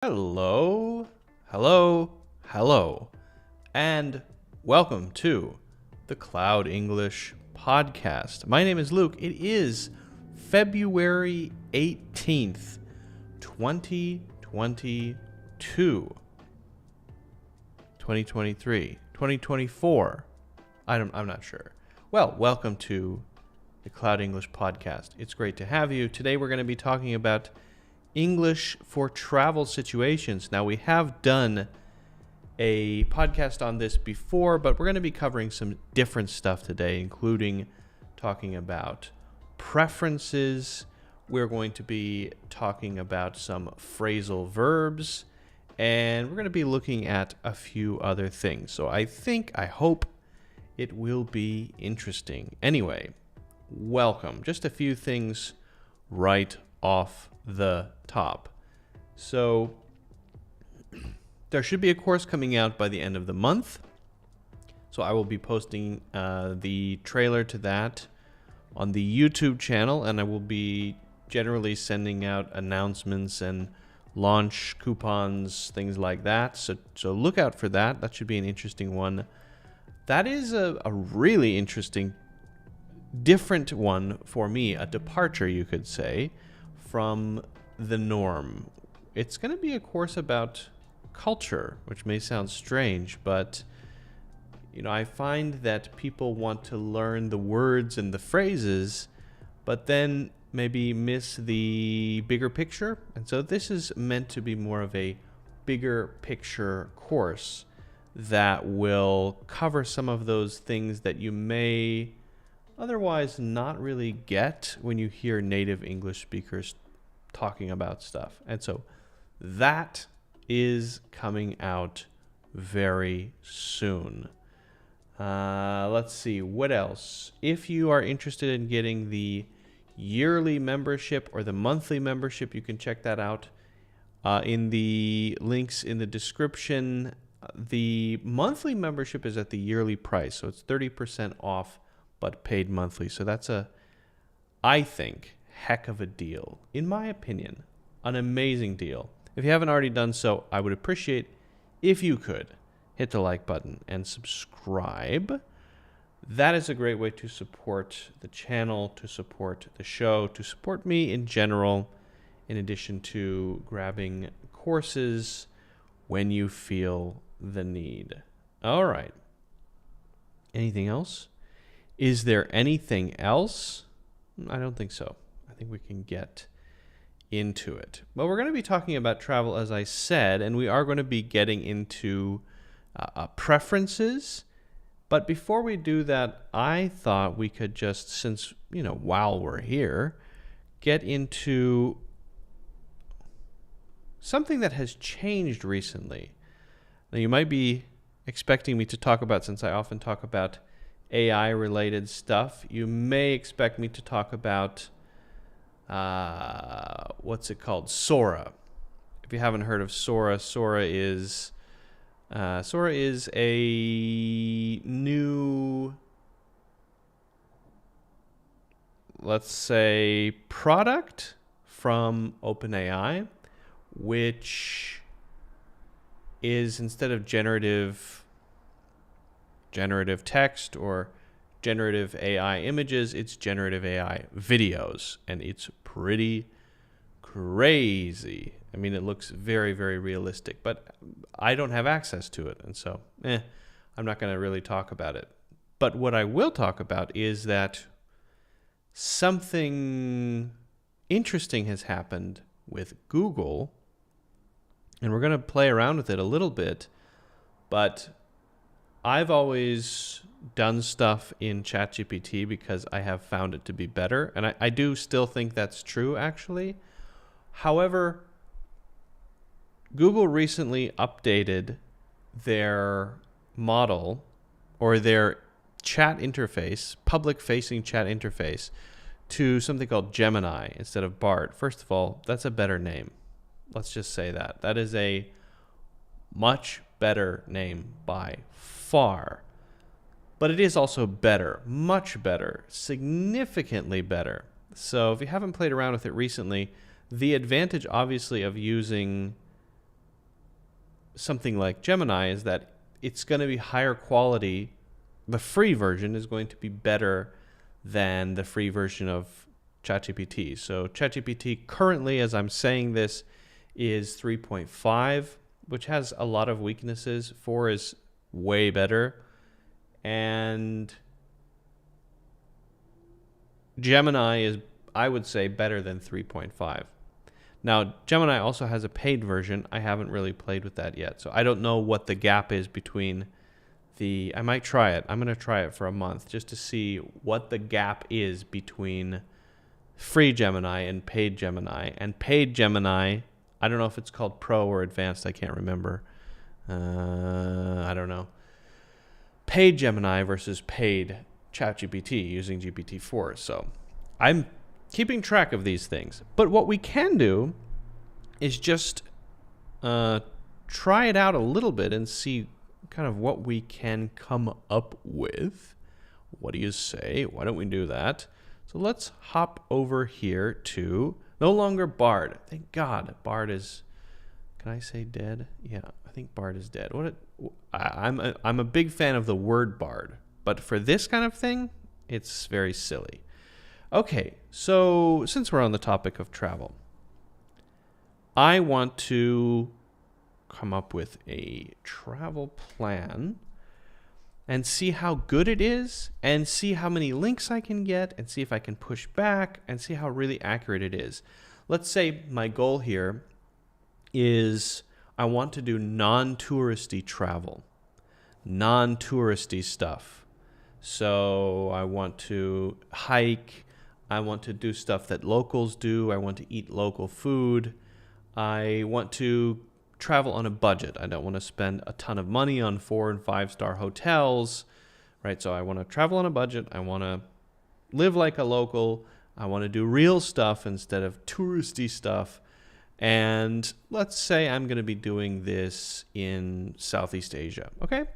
Hello, hello, hello, and welcome to the Cloud English Podcast. My name is Luke. It is February 18th, 2022, 2023, 2024. I'm not sure. Well, welcome to the Cloud English Podcast. It's great to have you. Today we're going to be talking about English for travel situations. Now, we have done a podcast on this before, but we're going to be covering some different stuff today, including talking about preferences. We're going to be talking about some phrasal verbs, and we're going to be looking at a few other things. So I hope it will be interesting. Anyway, welcome. Just a few things right off the top. So there should be a course coming out by the end of the month. So I will be posting the trailer to that on the YouTube channel, and I will be generally sending out announcements and launch coupons, things like that. So look out for that. That should be an interesting one. That is a really interesting, different one for me, a departure, you could say, from the norm. It's going to be a course about culture, which may sound strange, but I find that people want to learn the words and the phrases, but then maybe miss the bigger picture. And so this is meant to be more of a bigger picture course that will cover some of those things that you may otherwise not really get when you hear native English speakers talking about stuff. And so that is coming out very soon. Let's see, what else? If you are interested in getting the yearly membership or the monthly membership, you can check that out in the links in the description. The monthly membership is at the yearly price, so it's 30% off, but paid monthly. So that's I think, heck of a deal. In my opinion, an amazing deal. If you haven't already done so, I would appreciate if you could hit the like button and subscribe. That is a great way to support the channel, to support the show, to support me in general, in addition to grabbing courses when you feel the need. All right. Anything else? Is there anything else? I don't think so. I think we can get into it. Well, we're going to be talking about travel, as I said, and we are going to be getting into preferences. But before we do that, I thought we could just, since, while we're here, get into something that has changed recently. Now, you might be expecting me to talk about, since I often talk about AI-related stuff, you may expect me to talk about what's it called? Sora. If you haven't heard of Sora, Sora is a new, let's say, product from OpenAI, which is, instead of generative text or generative AI images, it's generative AI videos, and it's pretty crazy. I mean, it looks very, very realistic, but I don't have access to it, and so I'm not going to really talk about it. But what I will talk about is that something interesting has happened with Google, and we're going to play around with it a little bit, but I've always done stuff in ChatGPT because I have found it to be better, and I do still think that's true, actually. However, Google recently updated their model, or their chat interface, public-facing chat interface, to something called Gemini instead of Bard. First of all, that's a better name. Let's just say that. That is a much better name by far. But it is also better, much better, significantly better. So if you haven't played around with it recently, the advantage, obviously, of using something like Gemini is that it's going to be higher quality. The free version is going to be better than the free version of ChatGPT. So ChatGPT currently, as I'm saying this, is 3.5, which has a lot of weaknesses. 4 is way better. And Gemini is, I would say, better than 3.5. Now, Gemini also has a paid version. I haven't really played with that yet. So I don't know what the gap is between the... I might try it. I'm going to try it for a month just to see what the gap is between free Gemini and paid Gemini. And paid Gemini, I don't know if it's called Pro or Advanced. I can't remember. I don't know. Paid Gemini versus paid ChatGPT using GPT-4. So I'm keeping track of these things. But what we can do is just try it out a little bit and see kind of what we can come up with. What do you say? Why don't we do that? So let's hop over here to no longer Bard. Thank God Bard is, can I say dead? Yeah, I think Bard is dead. I'm a big fan of the word Bard, but for this kind of thing, it's very silly. Okay, so since we're on the topic of travel, I want to come up with a travel plan and see how good it is and see how many links I can get and see if I can push back and see how really accurate it is. Let's say my goal here is I want to do non-touristy travel, non-touristy stuff. So I want to hike. I want to do stuff that locals do. I want to eat local food. I want to travel on a budget. I don't want to spend a ton of money on 4- and 5-star hotels, right? So I want to travel on a budget. I want to live like a local. I want to do real stuff instead of touristy stuff. And let's say I'm going to be doing this in Southeast Asia. Okay?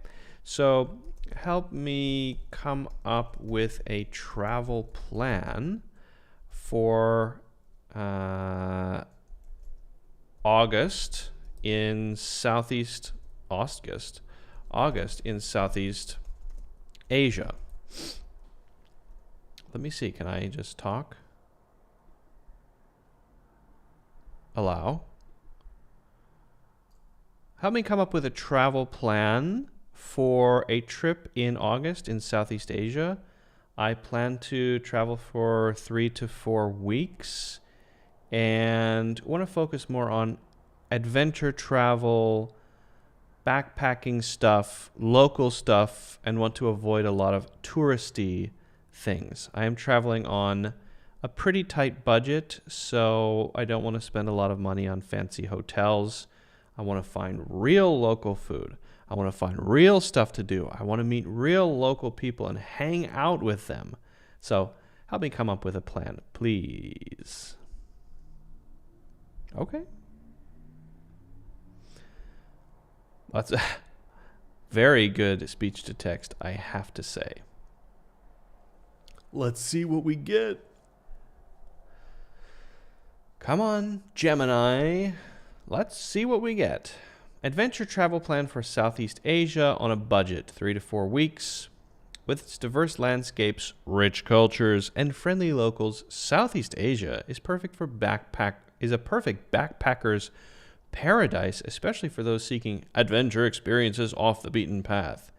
So help me come up with a travel plan for August in Southeast Asia. Let me see. Can I just talk? Allow. Help me come up with a travel plan for a trip in August in Southeast Asia. I plan to travel for 3 to 4 weeks and want to focus more on adventure travel, backpacking stuff, local stuff, and want to avoid a lot of touristy things. I am traveling on a pretty tight budget, so I don't want to spend a lot of money on fancy hotels. I want to find real local food. I want to find real stuff to do. I want to meet real local people and hang out with them. So help me come up with a plan, please. Okay. That's a very good speech to text, I have to say. Let's see what we get. Come on, Gemini. Let's see what we get. Adventure travel plan for Southeast Asia on a budget, 3 to 4 weeks. With its diverse landscapes, rich cultures, and friendly locals, Southeast Asia is a perfect backpacker's paradise, especially for those seeking adventure experiences off the beaten path.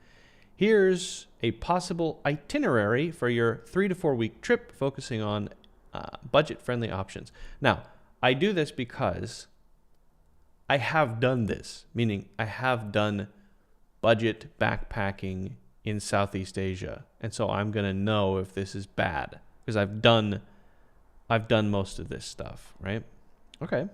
Here's a possible itinerary for your 3 to 4 week trip, focusing on budget-friendly options. Now, I do this because I have done this, meaning I have done budget backpacking in Southeast Asia. And so I'm going to know if this is bad because I've done most of this stuff, right? Okay.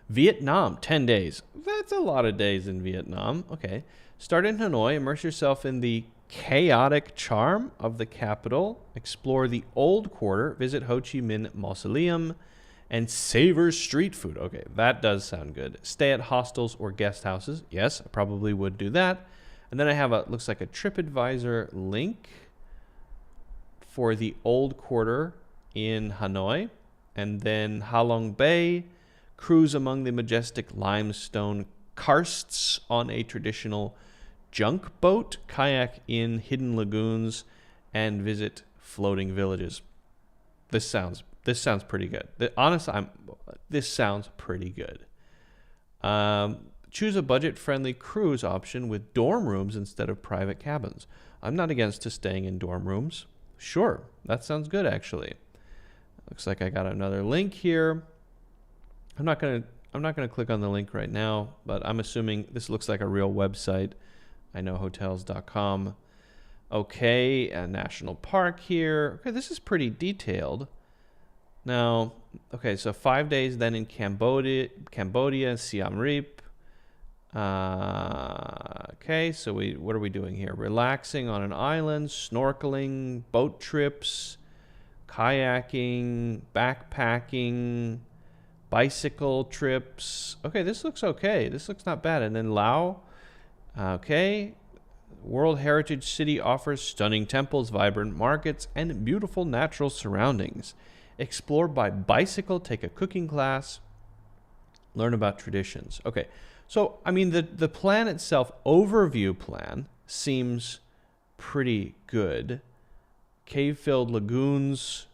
Vietnam, 10 days. That's a lot of days in Vietnam. Okay. Start in Hanoi, immerse yourself in the chaotic charm of the capital, explore the old quarter, visit Ho Chi Minh Mausoleum, and savor street food. Okay, that does sound good. Stay at hostels or guest houses. Yes, I probably would do that. And then I have looks like a TripAdvisor link for the old quarter in Hanoi. And then Ha Long Bay, cruise among the majestic limestone karsts on a traditional junk boat, kayak in hidden lagoons, and visit floating villages. This sounds pretty good. Honestly, this sounds pretty good. Choose a budget-friendly cruise option with dorm rooms instead of private cabins. I'm not against to staying in dorm rooms. Sure, that sounds good actually. Looks like I got another link here. I'm not gonna click on the link right now, but I'm assuming this looks like a real website. I know hotels.com. Okay, a national park here. Okay, this is pretty detailed. Now, okay, so 5 days then in Cambodia, Siem Reap. Okay, so what are we doing here? Relaxing on an island, snorkeling, boat trips, kayaking, backpacking, bicycle trips. Okay, this looks okay. This looks not bad. And then Laos. Okay. World Heritage City offers stunning temples, vibrant markets, and beautiful natural surroundings. Explore by bicycle, take a cooking class, learn about traditions. Okay, so, I mean, the plan itself, overview plan, seems pretty good. Cave-filled lagoons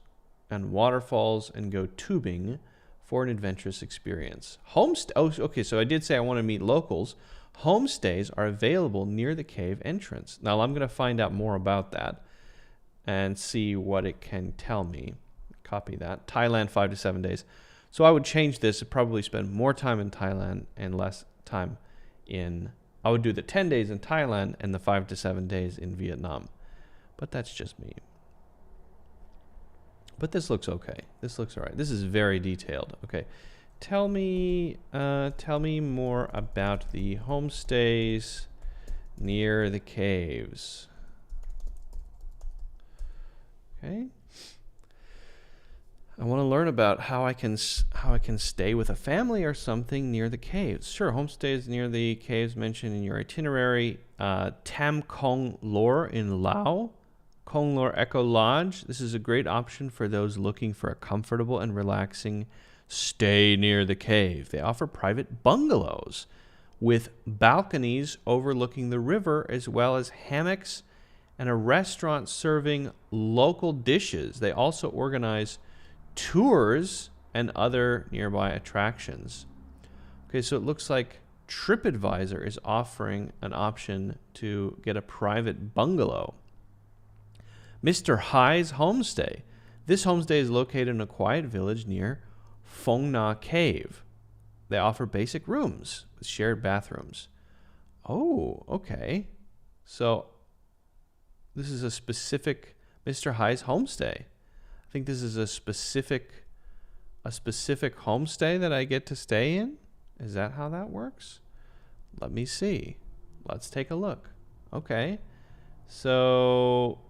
and waterfalls, and go tubing for an adventurous experience. Okay, so I did say I want to meet locals. Homestays are available near the cave entrance. Now, I'm going to find out more about that and see what it can tell me. Copy that. Thailand, 5 to 7 days. So I would change this to probably spend more time in Thailand and less time I would do the 10 days in Thailand and the 5 to 7 days in Vietnam. But that's just me. But this looks okay. This looks all right. This is very detailed. Okay. Tell me more about the homestays near the caves. Okay. I want to learn about how I can stay with a family or something near the caves. Sure, homestays near the caves mentioned in your itinerary. Tam Kong Lor in Laos. Kong Lor Eco Lodge. This is a great option for those looking for a comfortable and relaxing stay near the cave. They offer private bungalows with balconies overlooking the river, as well as hammocks and a restaurant serving local dishes. They also organize tours and other nearby attractions. Okay, so it looks like TripAdvisor is offering an option to get a private bungalow. Mr. Hai's Homestay. This homestay is located in a quiet village near Phong Na Cave. They offer basic rooms with shared bathrooms. Oh, okay. So this is a specific Mr. Hai's Homestay. I think this is a specific homestay that I get to stay in. Is that how that works? Let me see. Let's take a look. Okay. So,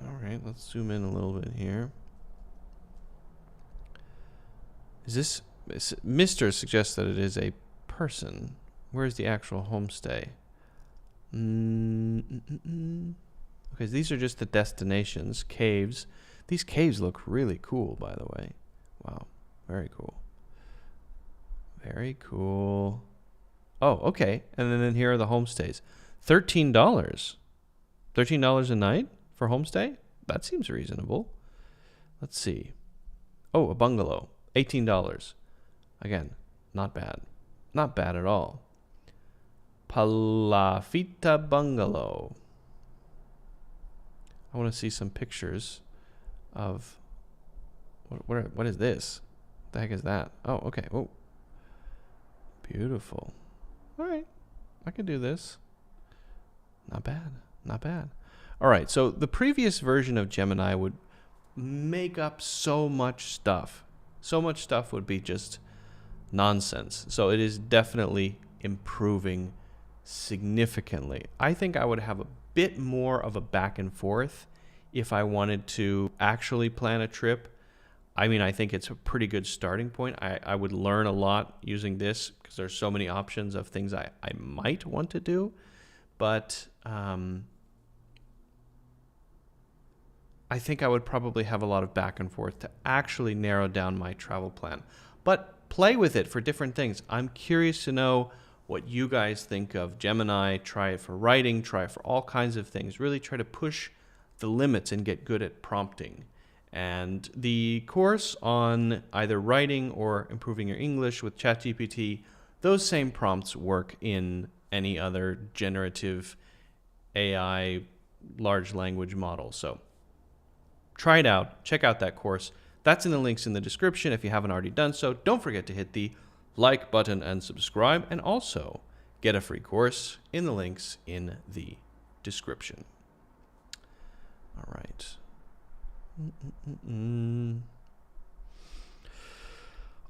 all right, let's zoom in a little bit here. Mr. suggests that it is a person. Where's the actual homestay? Okay, these are just the destinations, caves. These caves look really cool, by the way. Wow, very cool. Very cool. Oh, okay. And then here are the homestays. $13. $13 a night for homestay? That seems reasonable. Let's see. Oh, a bungalow. $18. Again, not bad. Not bad at all. Palafita Bungalow. I want to see some pictures of what is this? What the heck is that? Oh, okay. Oh, beautiful. All right, I can do this. Not bad. Not bad. All right. So the previous version of Gemini would make up so much stuff. So much stuff would be just nonsense. So it is definitely improving significantly. I think I would have a bit more of a back and forth if I wanted to actually plan a trip. I mean, I think it's a pretty good starting point. I would learn a lot using this because there's so many options of things I might want to do. But I think I would probably have a lot of back and forth to actually narrow down my travel plan. But play with it for different things. I'm curious to know what you guys think of Gemini. Try it for writing, try it for all kinds of things. Really try to push the limits and get good at prompting. And the course on either writing or improving your English with ChatGPT, those same prompts work in any other generative AI large language model. So try it out. Check out that course. That's in the links in the description if you haven't already done so. Don't forget to hit the like button and subscribe, and also get a free course in the links in the description. All right.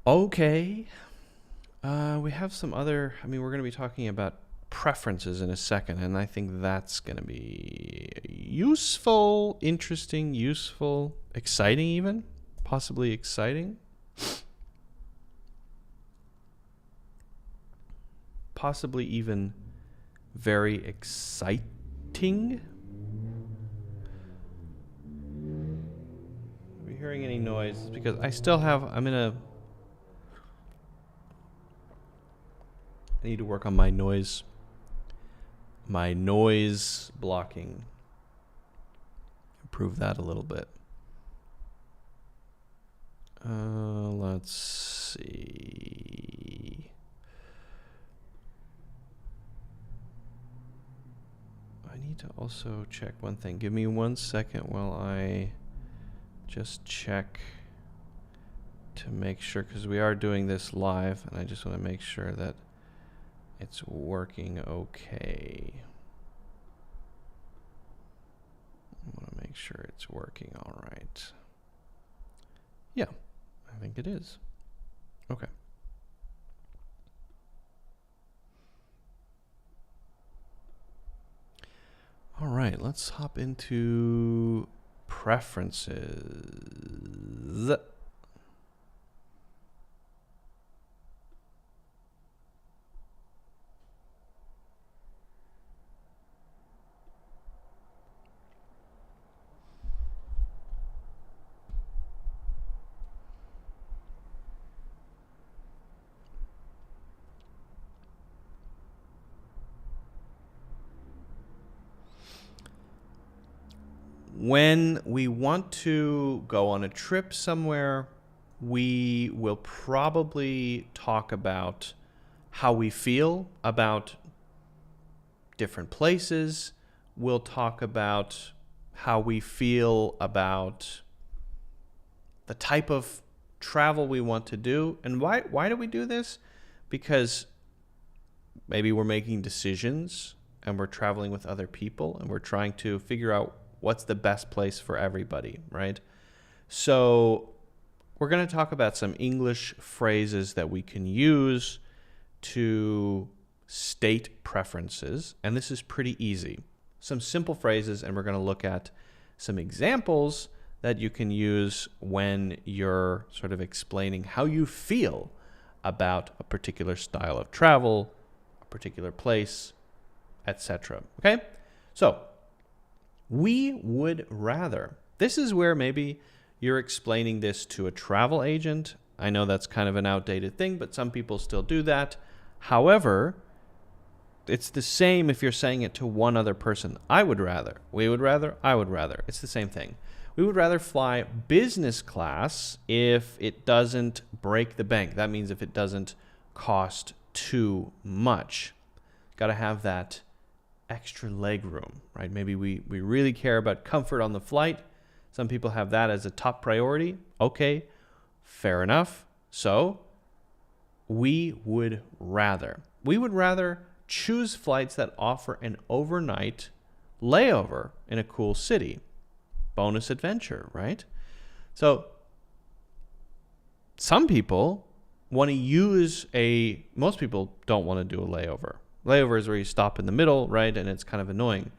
Okay. We have some other, we're going to be talking about preferences in a second, and I think that's going to be useful, interesting, useful, exciting even, possibly exciting. Possibly even very exciting. Are we hearing any noise? It's because I still have, I need to work on my noise blocking. Improve that a little bit. Let's see. I need to also check one thing. Give me 1 second while I just check to make sure, because we are doing this live, and I just want to make sure that it's working okay. I want to make sure it's working all right. Yeah, I think it is. Okay. All right, let's hop into preferences. When we want to go on a trip somewhere, we will probably talk about how we feel about different places. We'll talk about how we feel about the type of travel we want to do. And why do we do this? Because maybe we're making decisions and we're traveling with other people and we're trying to figure out what's the best place for everybody, right? So we're going to talk about some English phrases that we can use to state preferences. And this is pretty easy. Some simple phrases, and we're going to look at some examples that you can use when you're sort of explaining how you feel about a particular style of travel, a particular place, etc. Okay? So, we would rather. This is where maybe you're explaining this to a travel agent. I know that's kind of an outdated thing, but some people still do that. However, it's the same if you're saying it to one other person. I would rather. We would rather. I would rather. It's the same thing. We would rather fly business class if it doesn't break the bank. That means if it doesn't cost too much. Got to have that extra leg room, right? Maybe we really care about comfort on the flight. Some people have that as a top priority. Okay, fair enough. So we would rather choose flights that offer an overnight layover in a cool city. Bonus adventure, right? So some people want to most people don't want to do a layover. Layover is where you stop in the middle, right? And it's kind of annoying.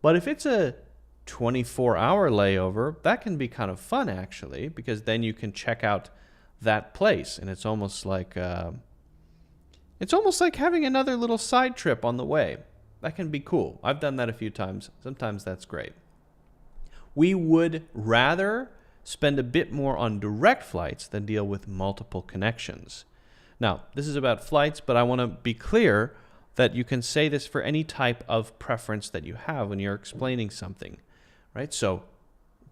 But if it's a 24-hour layover, that can be kind of fun, actually, because then you can check out that place. And it's almost like having another little side trip on the way. That can be cool. I've done that a few times. Sometimes that's great. We would rather spend a bit more on direct flights than deal with multiple connections. Now, this is about flights, but I want to be clear that you can say this for any type of preference that you have when you're explaining something, right? So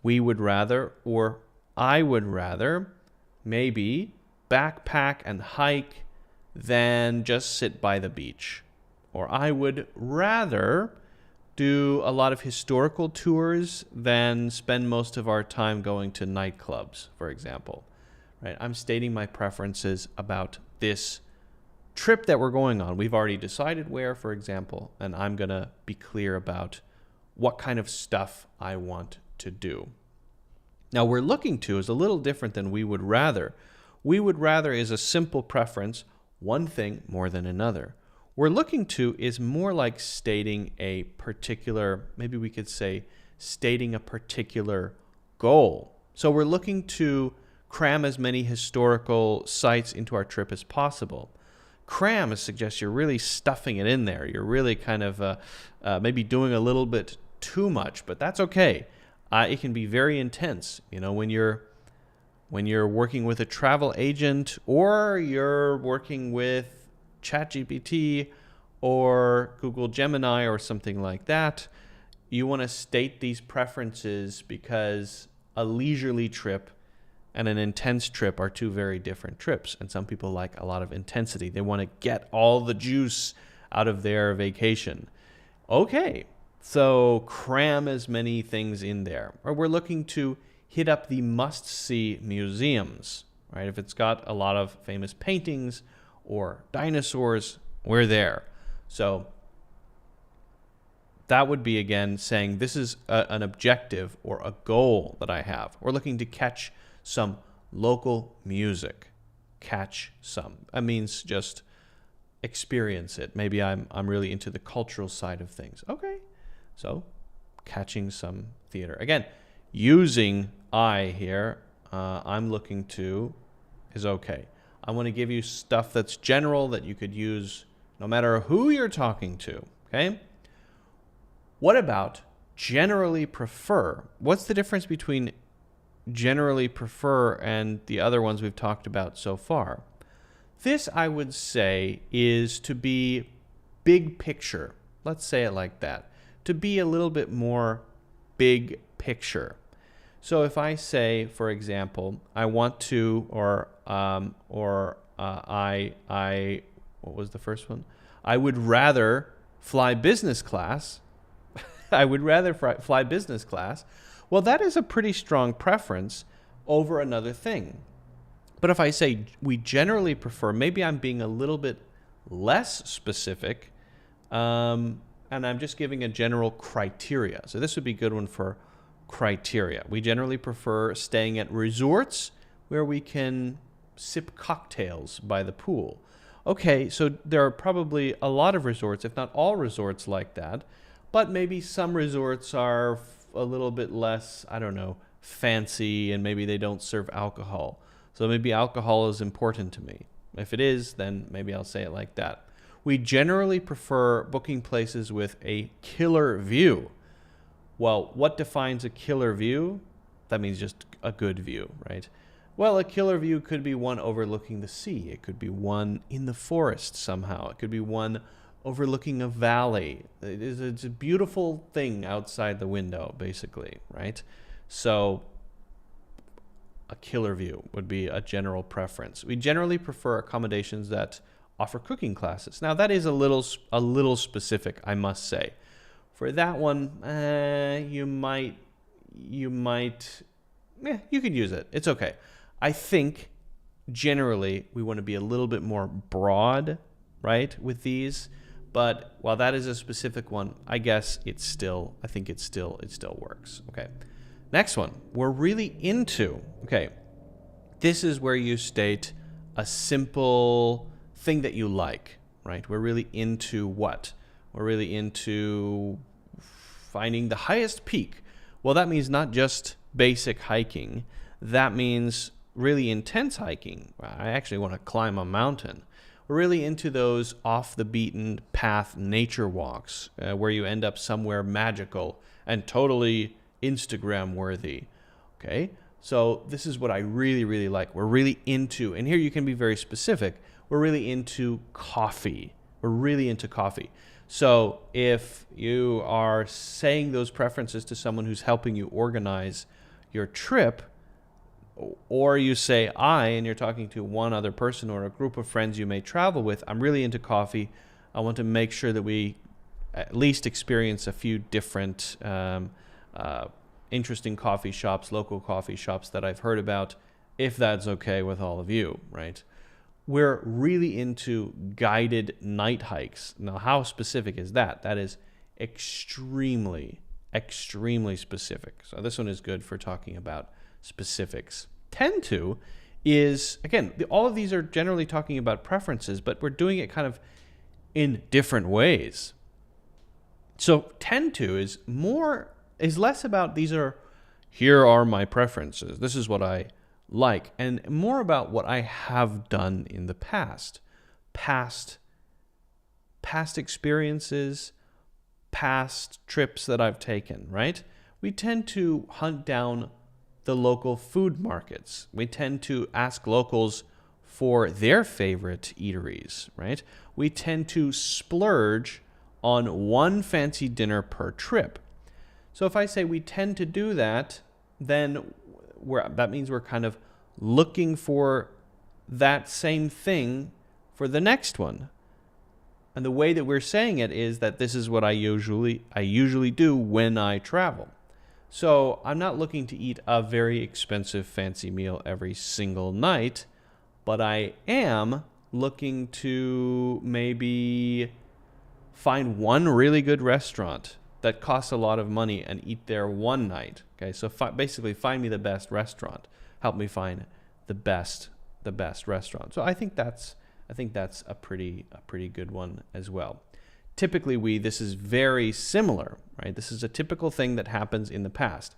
we would rather, or I would rather, maybe backpack and hike than just sit by the beach. Or I would rather do a lot of historical tours than spend most of our time going to nightclubs, for example. Right? I'm stating my preferences about this trip that we're going on. We've already decided where, for example, and I'm going to be clear about what kind of stuff I want to do. Now, we're looking to is a little different than we would rather. We would rather is a simple preference, one thing more than another. We're looking to is more like stating a particular, maybe we could say stating a particular goal. So we're looking to cram as many historical sites into our trip as possible. Cram suggests you're really stuffing it in there. You're really kind of maybe doing a little bit too much, but that's okay. It can be very intense. You know, when you're working with a travel agent or you're working with ChatGPT or Google Gemini or something like that, you want to state these preferences because a leisurely trip and an intense trip are two very different trips. And some people like a lot of intensity. They want to get all the juice out of their vacation. Okay, so cram as many things in there. Or we're looking to hit up the must-see museums, right? If it's got a lot of famous paintings or dinosaurs, we're there. So that would be, again, saying this is an objective or a goal that I have. We're looking to catch some local music. Catch some. That means just experience it. Maybe I'm really into the cultural side of things. Okay, so catching some theater. Again, using I here, I'm looking to is okay. I want to give you stuff that's general that you could use no matter who you're talking to, okay? What about generally prefer? What's the difference between generally prefer and the other ones we've talked about so far? This, I would say, is to be big picture. Let's say it like that. To be a little bit more big picture. So if I say, for example, I want to, what was the first one? I would rather fly business class. I would rather fly business class. Well, that is a pretty strong preference over another thing. But if I say we generally prefer, maybe I'm being a little bit less specific, and I'm just giving a general criteria. So this would be a good one for criteria. We generally prefer staying at resorts where we can sip cocktails by the pool. Okay, so there are probably a lot of resorts, if not all resorts like that, but maybe some resorts are a little bit less, I don't know, fancy, and maybe they don't serve alcohol. So maybe alcohol is important to me. If it is, then maybe I'll say it like that. We generally prefer booking places with a killer view. Well, what defines a killer view? That means just a good view, right? Well, a killer view could be one overlooking the sea. It could be one in the forest somehow. It could be one overlooking a valley. It's a beautiful thing outside the window, basically, right? So a killer view would be a general preference. We generally prefer accommodations that offer cooking classes. Now, that is a little specific, I must say. For that one, you could use it. It's okay. I think generally we want to be a little bit more broad, right, with these. But while that is a specific one, I guess it still works. Okay. Next one, we're really into. Okay. This is where you state a simple thing that you like, right? We're really into what? We're really into finding the highest peak. Well, that means not just basic hiking. That means really intense hiking. I actually want to climb a mountain. We're really into those off the beaten path nature walks where you end up somewhere magical and totally Instagram worthy. Okay, so this is what I really, really like. We're really into, and here you can be very specific. we're really into coffee. We're really into coffee. So if you are saying those preferences to someone who's helping you organize your trip, or you say I, and you're talking to one other person or a group of friends you may travel with, I'm really into coffee. I want to make sure that we at least experience a few different interesting coffee shops, local coffee shops that I've heard about, if that's okay with all of you, right? We're really into guided night hikes. Now, how specific is that? That is extremely, extremely specific. So this one is good for talking about specifics. Tend to is, again, all of these are generally talking about preferences, but we're doing it kind of in different ways. So tend to is less about here are my preferences. This is what I like, and more about what I have done in the past. Past experiences, past trips that I've taken, right? We tend to hunt down the local food markets. We tend to ask locals for their favorite eateries, right? We tend to splurge on one fancy dinner per trip. So if I say we tend to do that, then that means we're kind of looking for that same thing for the next one. And the way that we're saying it is that this is what I usually do when I travel. So I'm not looking to eat a very expensive fancy meal every single night, but I am looking to maybe find one really good restaurant that costs a lot of money and eat there one night. Okay, so basically find me the best restaurant. Help me find the best restaurant. So I think that's a pretty good one as well. Typically, this is very similar, right? This is a typical thing that happens in the past.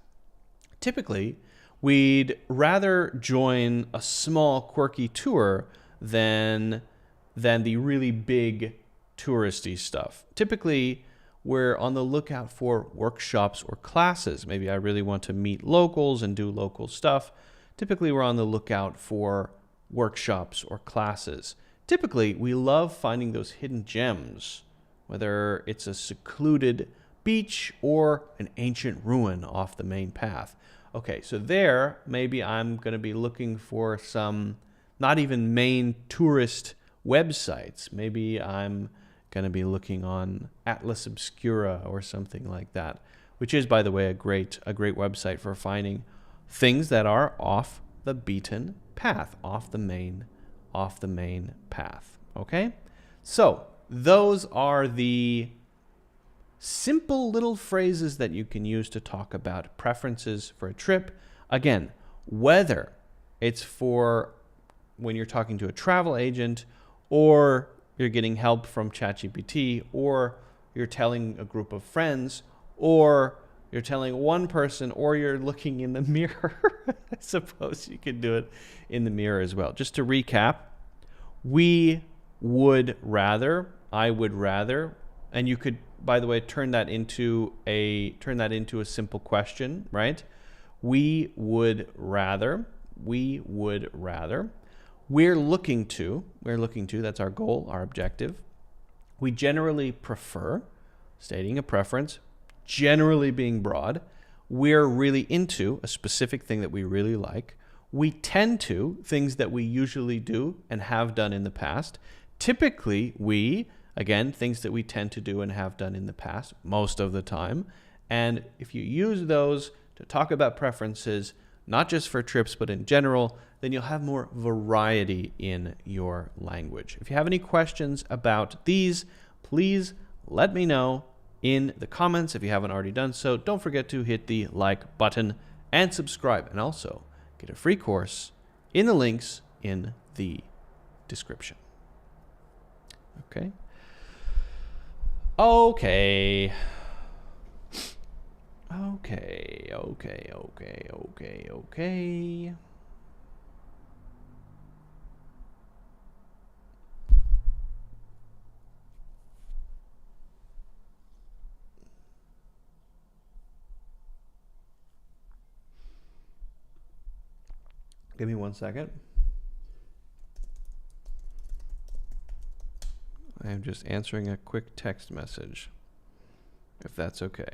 Typically, we'd rather join a small, quirky tour than the really big touristy stuff. Typically, we're on the lookout for workshops or classes. Maybe I really want to meet locals and do local stuff. Typically, we're on the lookout for workshops or classes. Typically, we love finding those hidden gems, whether it's a secluded beach or an ancient ruin off the main path. Okay, so there, maybe I'm going to be looking for some not even main tourist websites. Maybe I'm going to be looking on Atlas Obscura or something like that, which is, by the way, a great website for finding things that are off the beaten path, off the main path. Okay? So those are the simple little phrases that you can use to talk about preferences for a trip. Again, whether it's for when you're talking to a travel agent, or you're getting help from ChatGPT, or you're telling a group of friends, or you're telling one person, or you're looking in the mirror. I suppose you could do it in the mirror as well. Just to recap, I would rather, and you could, by the way, turn that into a simple question, right? We would rather. We're looking to, that's our goal, our objective. We generally prefer, stating a preference, generally being broad. We're really into a specific thing that we really like. We tend to, things that we usually do and have done in the past. Typically, things that we tend to do and have done in the past, most of the time. And if you use those to talk about preferences, not just for trips, but in general, then you'll have more variety in your language. If you have any questions about these, please let me know in the comments. If you haven't already done so, don't forget to hit the like button and subscribe, and also get a free course in the links in the description. Okay. Give me 1 second. I am just answering a quick text message, if that's okay.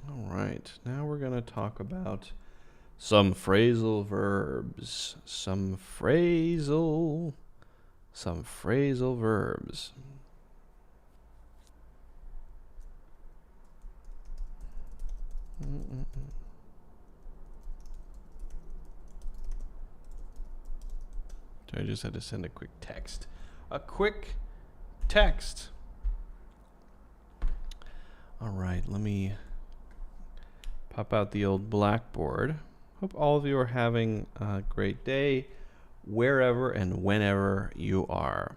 All right, now we're going to talk about some phrasal verbs. Some phrasal verbs. So I just had to send a quick text. A quick text. All right, let me pop out the old blackboard. Hope all of you are having a great day, wherever and whenever you are.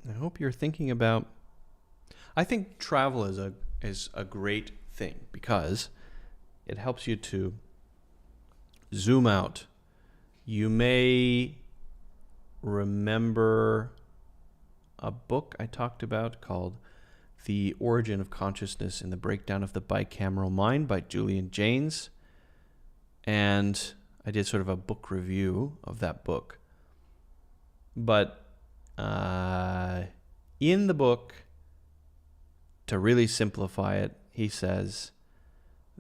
I hope you're thinking about... I think travel is a great thing because it helps you to zoom out. You may remember a book I talked about called The Origin of Consciousness and the Breakdown of the Bicameral Mind by Julian Jaynes. And I did sort of a book review of that book. But in the book, to really simplify it, he says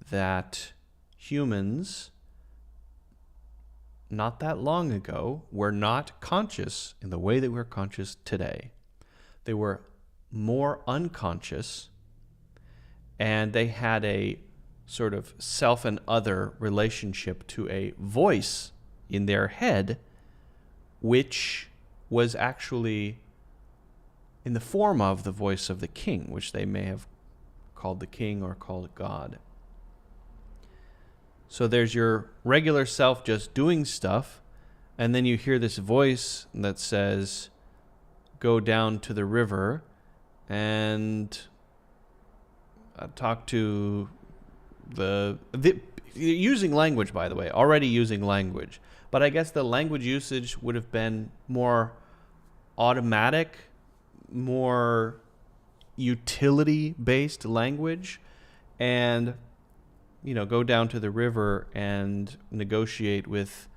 that humans, not that long ago, were not conscious in the way that we're conscious today. They were more unconscious, and they had a sort of self and other relationship to a voice in their head, which was actually in the form of the voice of the king, which they may have called the king or called God. So there's your regular self just doing stuff, and then you hear this voice that says, go down to the river and talk to the using language, by the way, already using language. But I guess the language usage would have been more automatic, more utility-based language, and go down to the river and negotiate with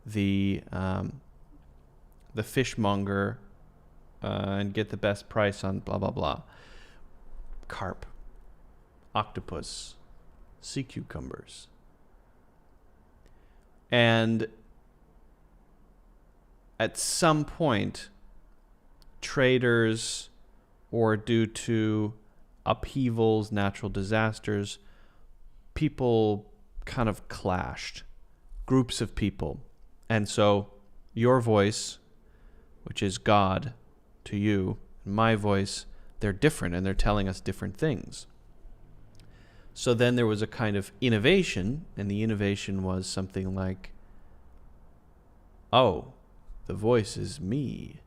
the fishmonger and get the best price on blah blah blah. Carp, octopus, sea cucumbers, and at some point, traders, or due to upheavals, natural disasters, people kind of clashed, groups of people. And so your voice, which is God to you, and my voice, they're different, and they're telling us different things. So then there was a kind of innovation, and the innovation was something like, oh, the voice is me.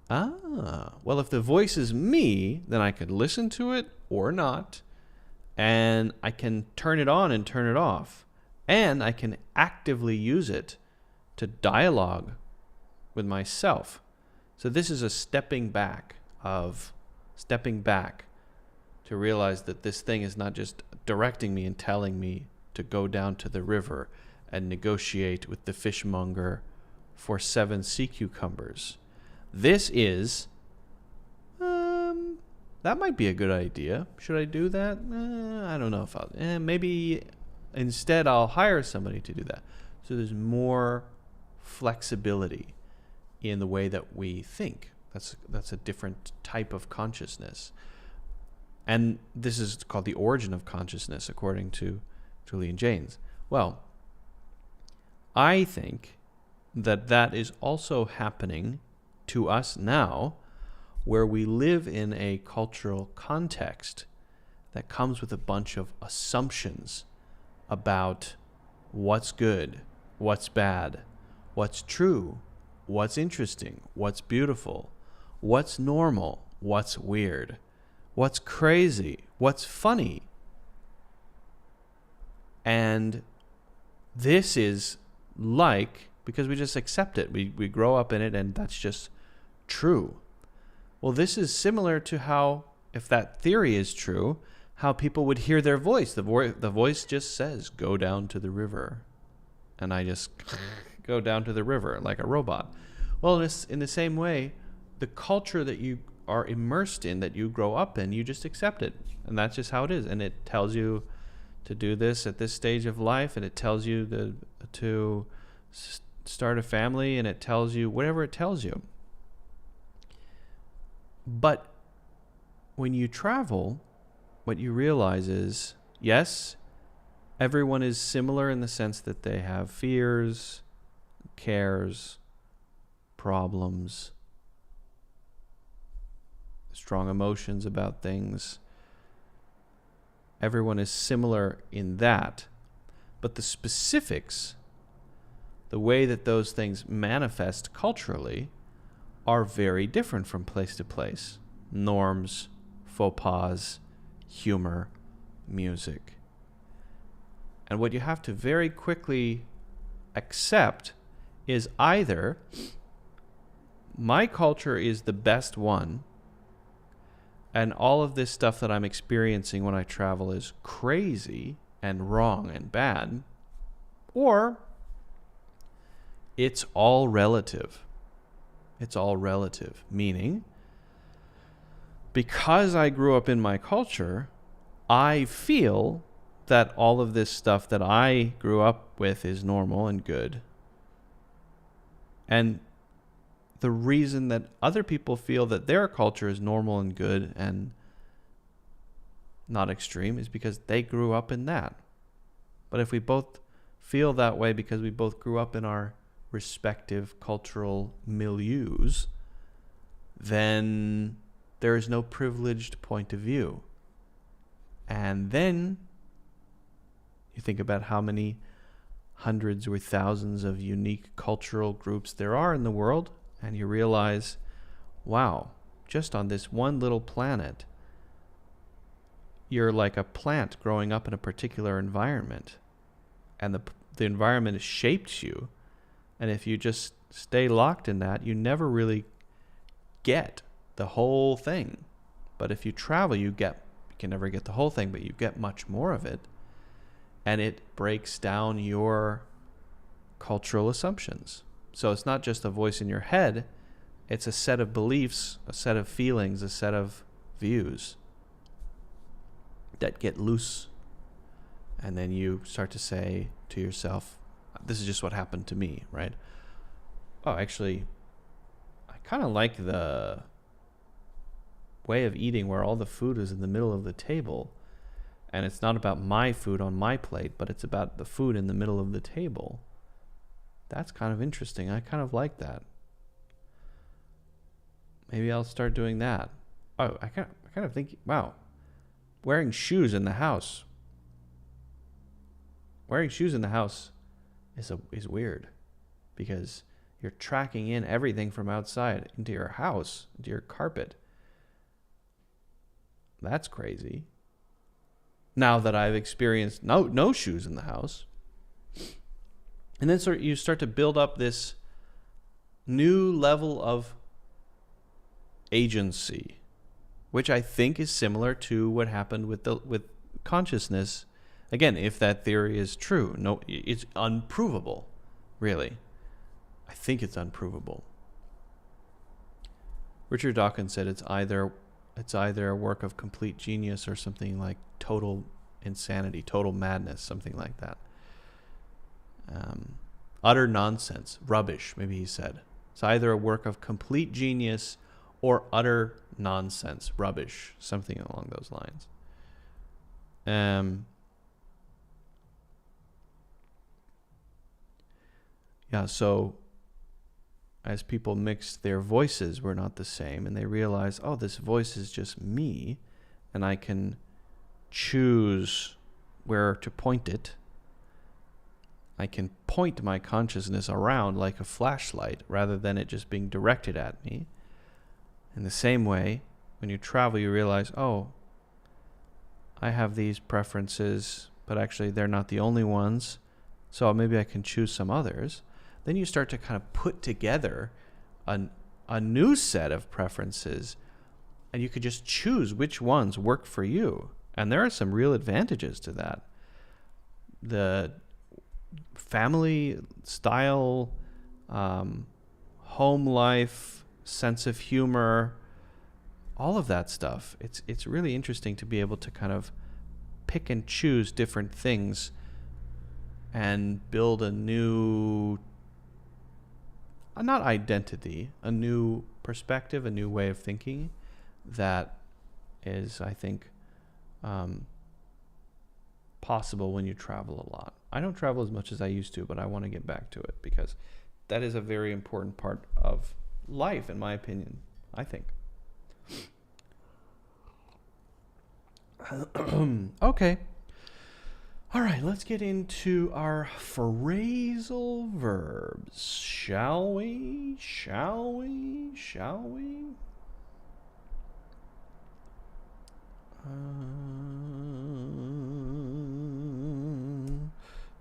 Well, if the voice is me, then I could listen to it or not, and I can turn it on and turn it off, and I can actively use it to dialogue with myself. So this is a stepping back to realize that this thing is not just directing me and telling me to go down to the river and negotiate with the fishmonger for 7 sea cucumbers. This is, that might be a good idea. Should I do that? I don't know if I'll, maybe instead I'll hire somebody to do that. So there's more flexibility in the way that we think. That's a different type of consciousness. And this is called the origin of consciousness, according to Julian Jaynes. Well, I think that is also happening to us now, where we live in a cultural context that comes with a bunch of assumptions about what's good, what's bad, what's true, what's interesting, what's beautiful, what's normal, what's weird, what's crazy, what's funny. And this is like because we just accept it. We grow up in it, and that's just true. Well, this is similar to how, if that theory is true, how people would hear their voice. The voice just says, go down to the river. And I just go down to the river like a robot. Well, in the same way, the culture that you are immersed in, that you grow up in, you just accept it. And that's just how it is. And it tells you to do this at this stage of life, and it tells you to start a family, and it tells you whatever it tells you. But when you travel, what you realize is, yes, everyone is similar in the sense that they have fears, cares, problems, strong emotions about things. Everyone is similar in that. But the specifics, the way that those things manifest culturally, are very different from place to place. Norms, faux pas, humor, music. And what you have to very quickly accept is either my culture is the best one, and all of this stuff that I'm experiencing when I travel is crazy and wrong and bad, or it's all relative. It's all relative, meaning because I grew up in my culture, I feel that all of this stuff that I grew up with is normal and good. And the reason that other people feel that their culture is normal and good and not extreme is because they grew up in that. But if we both feel that way because we both grew up in our respective cultural milieus, then there is no privileged point of view. And then you think about how many hundreds or thousands of unique cultural groups there are in the world, and you realize, wow, just on this one little planet, you're like a plant growing up in a particular environment, and the environment has shaped you. And if you just stay locked in that, you never really get the whole thing. But if you travel, you can never get the whole thing, but you get much more of it. And it breaks down your cultural assumptions. So it's not just a voice in your head, it's a set of beliefs, a set of feelings, a set of views that get loose. And then you start to say to yourself, this is just what happened to me, right? Oh, actually, I kind of like the way of eating where all the food is in the middle of the table. And it's not about my food on my plate, but it's about the food in the middle of the table. That's kind of interesting. I kind of like that. Maybe I'll start doing that. Oh, I kind of think, wow, wearing shoes in the house. Wearing shoes in the house is weird, because you're tracking in everything from outside into your house, into your carpet. That's crazy. Now that I've experienced no shoes in the house. And then you start to build up this new level of agency, which I think is similar to what happened with consciousness. Again, if that theory is true, no, it's unprovable, really. I think it's unprovable. Richard Dawkins said it's either a work of complete genius or something like total insanity, total madness, something like that. Utter nonsense, rubbish, maybe he said. It's either a work of complete genius or utter nonsense, rubbish, something along those lines. Yeah, so as people mix their voices were not the same, and they realize, oh, this voice is just me, and I can choose where to point it. I can point my consciousness around like a flashlight rather than it just being directed at me. In the same way, when you travel, you realize, oh, I have these preferences, but actually they're not the only ones, so maybe I can choose some others. then you start to kind of put together a new set of preferences, and you could just choose which ones work for you. And there are some real advantages to that. The family style, home life, sense of humor, all of that stuff. It's really interesting to be able to kind of pick and choose different things and build a new, not identity, a new perspective, a new way of thinking that is, I think, possible when you travel a lot. I don't travel as much as I used to, but I want to get back to it because that is a very important part of life, in my opinion, I think. Okay. All right, let's get into our phrasal verbs. Shall we?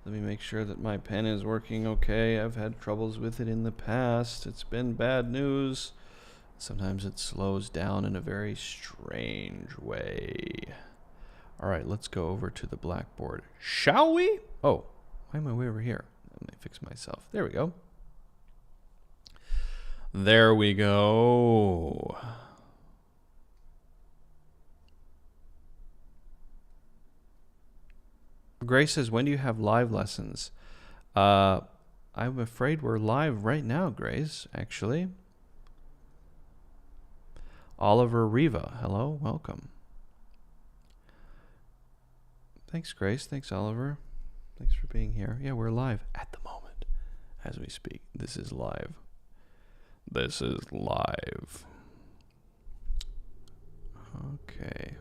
Let me make sure that my pen is working okay. I've had troubles with it in the past. It's been bad news. Sometimes it slows down in a very strange way. All right, let's go over to the blackboard. Shall we? Oh, why am I way over here? Let me fix myself. There we go. There we go. Grace says, when do you have live lessons? I'm afraid we're live right now, Grace, actually. Oliver Riva, hello, welcome. Thanks, Grace. Thanks, Oliver. Thanks for being here. Yeah, we're live at the moment as we speak. This is live. This is live. Okay.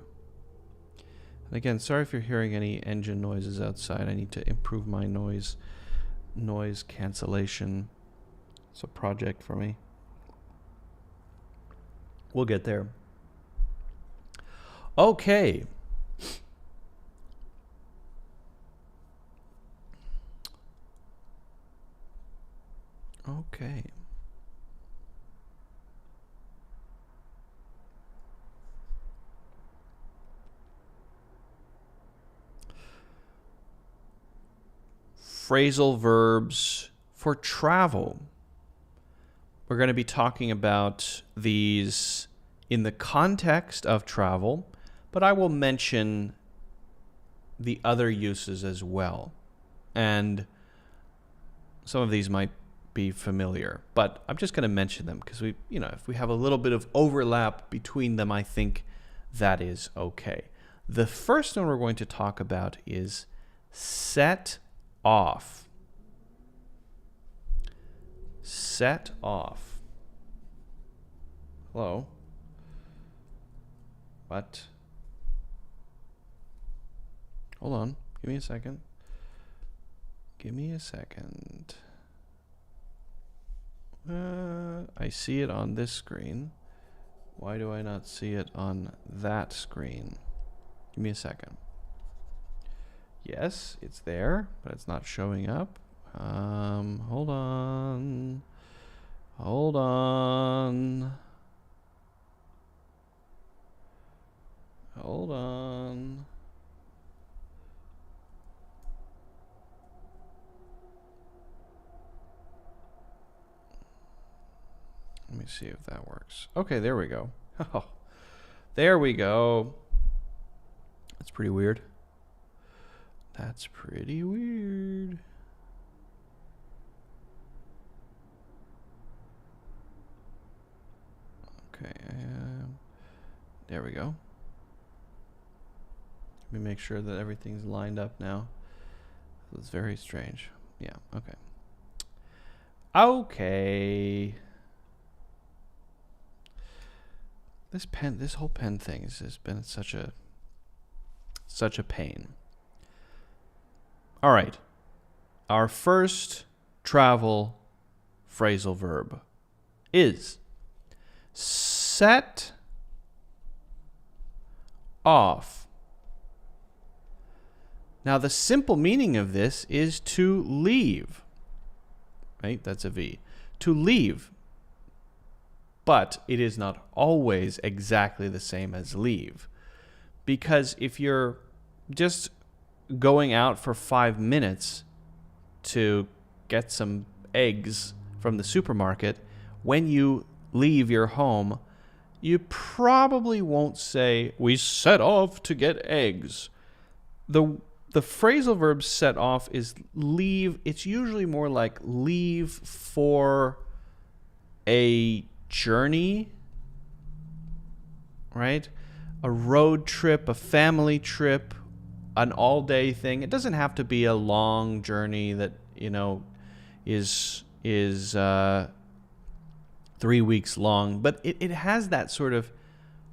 And again, sorry if you're hearing any engine noises outside. I need to improve my noise cancellation. It's a project for me. We'll get there. Okay. Okay. Phrasal verbs for travel. We're going to be talking about these in the context of travel, but I will mention the other uses as well. And some of these might be familiar, but I'm just going to mention them because if we have a little bit of overlap between them, I think that is okay. The first one we're going to talk about is set off. Set off. Hello? What? Hold on. Give me a second. I see it on this screen. Why do I not see it on that screen? Give me a second. Yes, it's there, but it's not showing up. Hold on. Let me see if that works. Okay, there we go. Oh, there we go. That's pretty weird. Okay, there we go. Let me make sure that everything's lined up now. It's very strange. Yeah, okay. Okay. This whole pen thing has been such a pain. All right. Our first travel phrasal verb is set off. Now, the simple meaning of this is to leave. right? That's a V. To leave, but it is not always exactly the same as leave. Because if you're just going out for 5 minutes to get some eggs from the supermarket, when you leave your home, you probably won't say, we set off to get eggs. The phrasal verb set off is leave. It's usually more like leave for a journey, right? A road trip, a family trip, an all-day thing. It doesn't have to be a long journey that, is 3 weeks long, but it has that sort of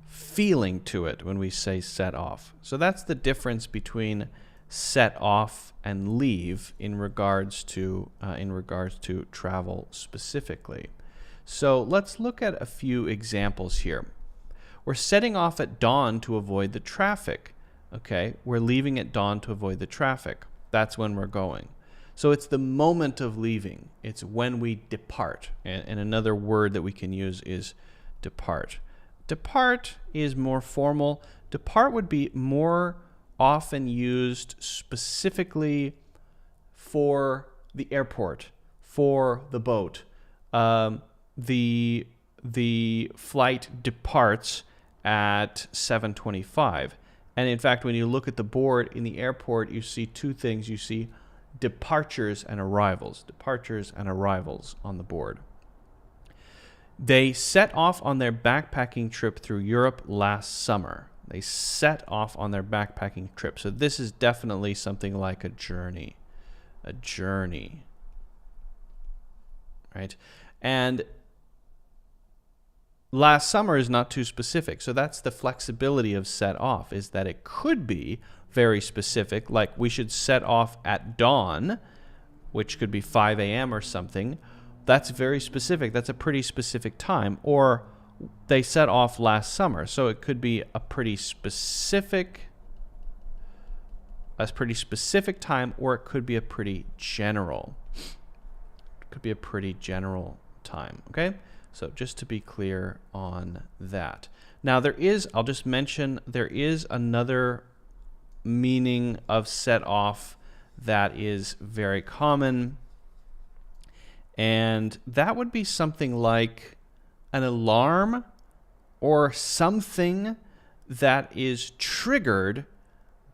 feeling to it when we say set off. So that's the difference between set off and leave in regards to travel specifically. So let's look at a few examples here. We're setting off at dawn to avoid the traffic. Okay, we're leaving at dawn to avoid the traffic. That's when we're going. So it's the moment of leaving. It's when we depart. And another word that we can use is depart. Depart is more formal. Depart would be more often used specifically for the airport, for the boat. The flight departs at 7:25. And in fact, when you look at the board in the airport, you see two things. You see departures and arrivals. Departures and arrivals on the board. They set off on their backpacking trip through Europe last summer. They set off on their backpacking trip. So this is definitely something like a journey. A journey. Right? And last summer is not too specific. So that's the flexibility of set off, is that it could be very specific, like we should set off at dawn, which could be 5 a.m. or something. That's very specific. That's a pretty specific time. Or they set off last summer. So it could be a pretty specific time, or it could be a pretty general. It could be a pretty general time. Okay? So just to be clear on that. Now I'll just mention, there is another meaning of set off that is very common, and that would be something like an alarm or something that is triggered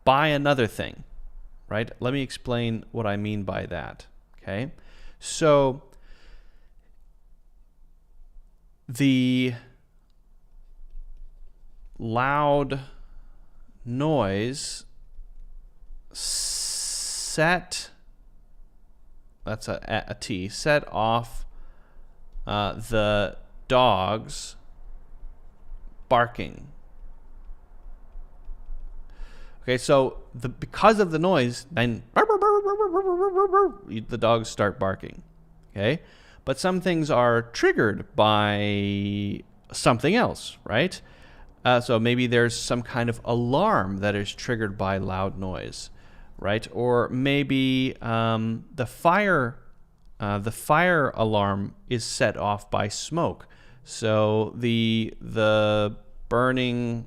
by another thing, right? Let me explain what I mean by that. Okay, so the loud noise set off the dogs barking. Okay, so because of the noise, then the dogs start barking. Okay, but some things are triggered by something else, right? So maybe there's some kind of alarm that is triggered by loud noise, right? Or maybe the fire alarm is set off by smoke. So the burning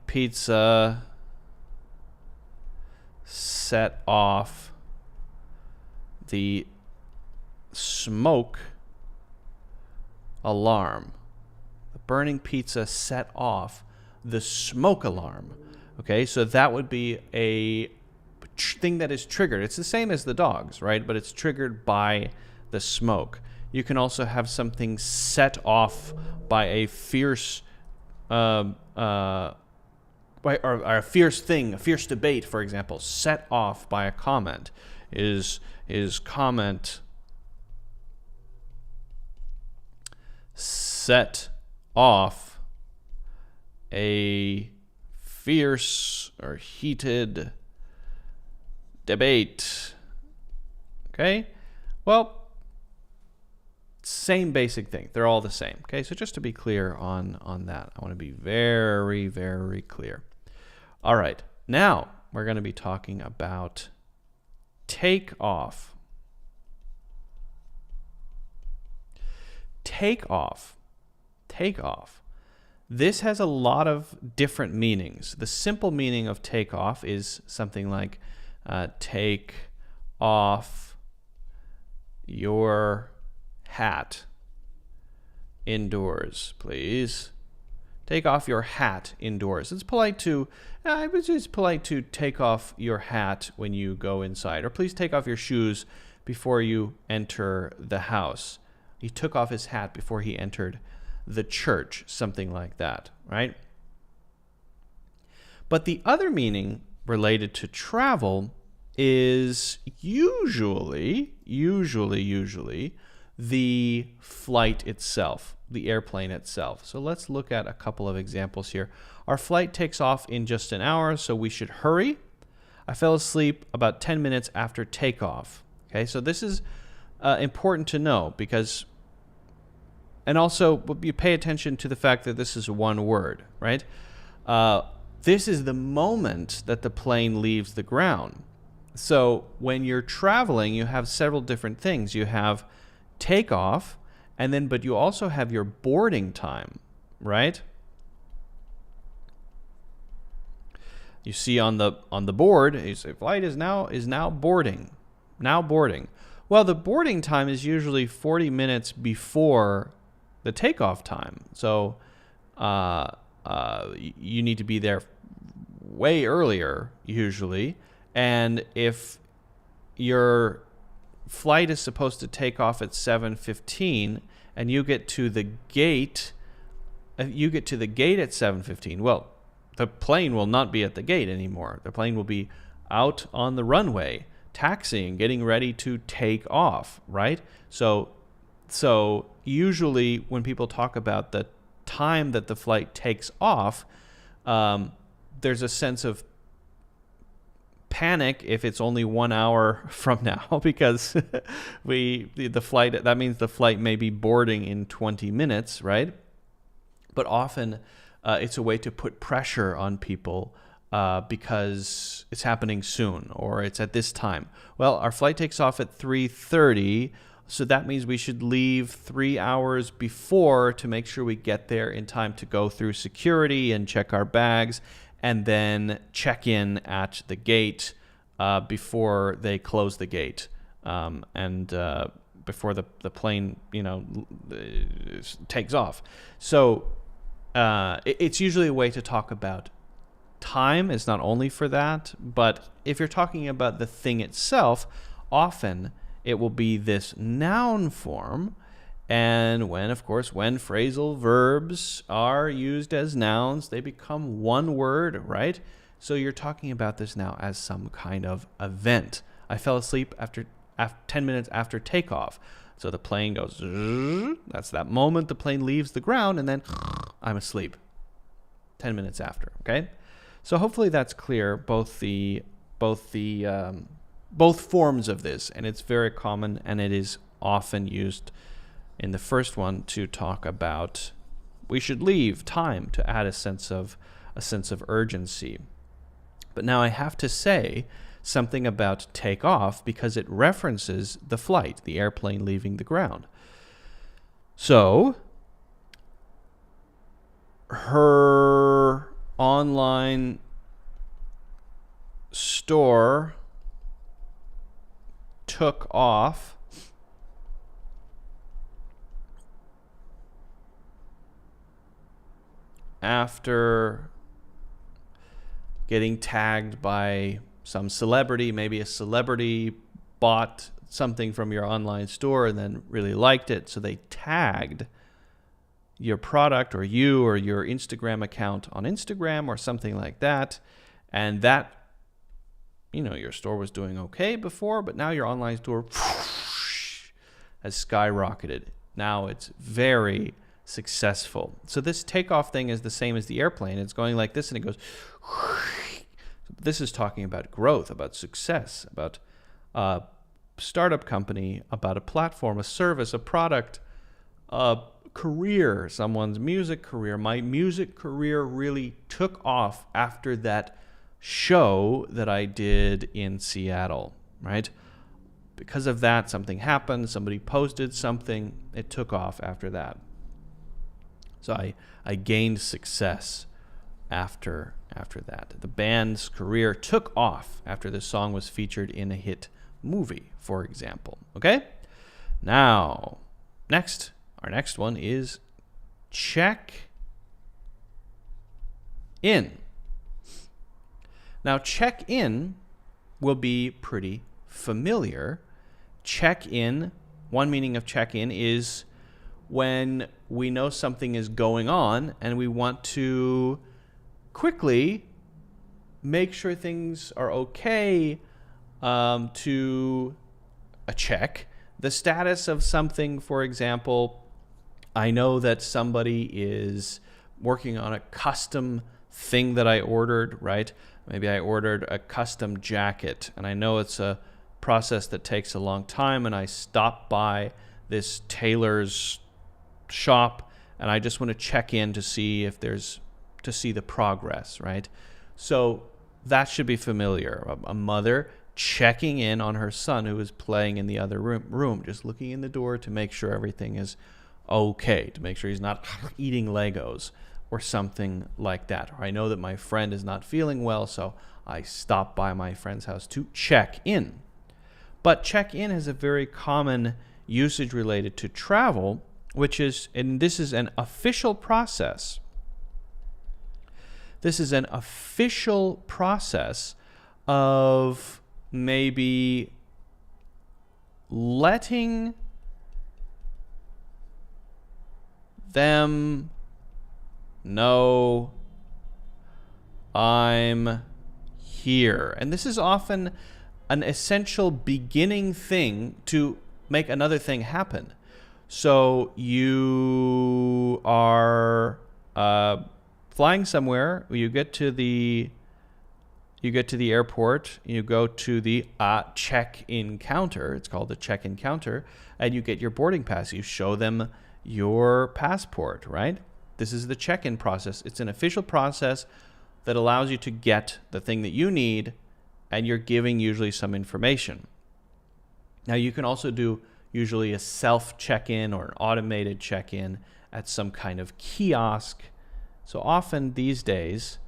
pizza set off the smoke alarm. The burning pizza set off the smoke alarm. Okay, so that would be a thing that is triggered. It's the same as the dogs, right? But it's triggered by the smoke. You can also have something set off by a fierce or a fierce thing, a fierce debate, for example, set off by a comment. Is comment set off a fierce or heated debate? Okay, well, same basic thing. They're all the same. Okay, so just to be clear on that, I want to be very, very clear. All right, now we're going to be talking about take off. Take off. Take off. This has a lot of different meanings. The simple meaning of take off is something like take off your hat indoors, please. Take off your hat indoors. It's polite to take off your hat when you go inside, or please take off your shoes before you enter the house. He took off his hat before he entered the church, something like that, right? But the other meaning related to travel is usually the flight itself, the airplane itself. So let's look at a couple of examples here. Our flight takes off in just an hour, so we should hurry. I fell asleep about 10 minutes after takeoff. Okay, so this is important to know because, and also you pay attention to the fact that this is one word, right? This is the moment that the plane leaves the ground. So when you're traveling, you have several different things. You have takeoff, but you also have your boarding time, right? You see on the board, you say flight is now boarding. Now boarding. Well, the boarding time is usually 40 minutes before the takeoff time. So you need to be there way earlier usually. And if your flight is supposed to take off at 7:15 and you get to the gate at 7:15, well, the plane will not be at the gate anymore. The plane will be out on the runway, taxiing, getting ready to take off, right? So usually when people talk about the time that the flight takes off, there's a sense of panic if it's only 1 hour from now because that means the flight may be boarding in 20 minutes, right? But often it's a way to put pressure on people because it's happening soon or it's at this time. Well, our flight takes off at 3:30, so that means we should leave 3 hours before to make sure we get there in time to go through security and check our bags and then check in at the gate before they close the gate and before the plane takes off. So it's usually a way to talk about time. It's not only for that, but if you're talking about the thing itself, often it will be this noun form. And when phrasal verbs are used as nouns, they become one word, right? So you're talking about this now as some kind of event. I fell asleep after 10 minutes after takeoff. So the plane goes, that's that moment the plane leaves the ground, and then I'm asleep 10 minutes after, okay? So hopefully that's clear, both forms of this, and it's very common, and it is often used in the first one to talk about we should leave time to add a sense of urgency. But now I have to say something about take off because it references the flight, the airplane leaving the ground. So her online store took off after getting tagged by some celebrity. Maybe a celebrity bought something from your online store and then really liked it, so they tagged your product or you or your Instagram account on Instagram or something like that, and that, your store was doing okay before, but now your online store has skyrocketed. Now it's very successful. So this takeoff thing is the same as the airplane. It's going like this and it goes. This is talking about growth, about success, about a startup company, about a platform, a service, a product, a career, someone's music career. My music career really took off after that show that I did in Seattle. right? Because of that, something happened. Somebody posted something. It took off after that. So I gained success after that. The band's career took off after the song was featured in a hit movie, for example. Okay? Now, our next one is check in. Now, check in will be pretty familiar. Check in, one meaning of check in is when we know something is going on and we want to quickly make sure things are okay, to check the status of something. For example, I know that somebody is working on a custom thing that I ordered, right? Maybe I ordered a custom jacket, and I know it's a process that takes a long time, and I stopped by this tailor's shop, and I just want to check in to see if to see the progress, right? So that should be familiar. A mother checking in on her son who is playing in the other room, just looking in the door to make sure everything is okay, to make sure he's not eating Legos or something like that. Or I know that my friend is not feeling well, so I stop by my friend's house to check in. But check in has a very common usage related to travel, and this is an official process. This is an official process of maybe letting them know I'm here. And this is often an essential beginning thing to make another thing happen. So you are flying somewhere, you get to the airport, you go to the check-in counter, it's called the check-in counter, and you get your boarding pass. You show them your passport, right? This is the check-in process. It's an official process that allows you to get the thing that you need, and you're giving usually some information. Now, you can also do usually a self-check-in or an automated check-in at some kind of kiosk. So often these days,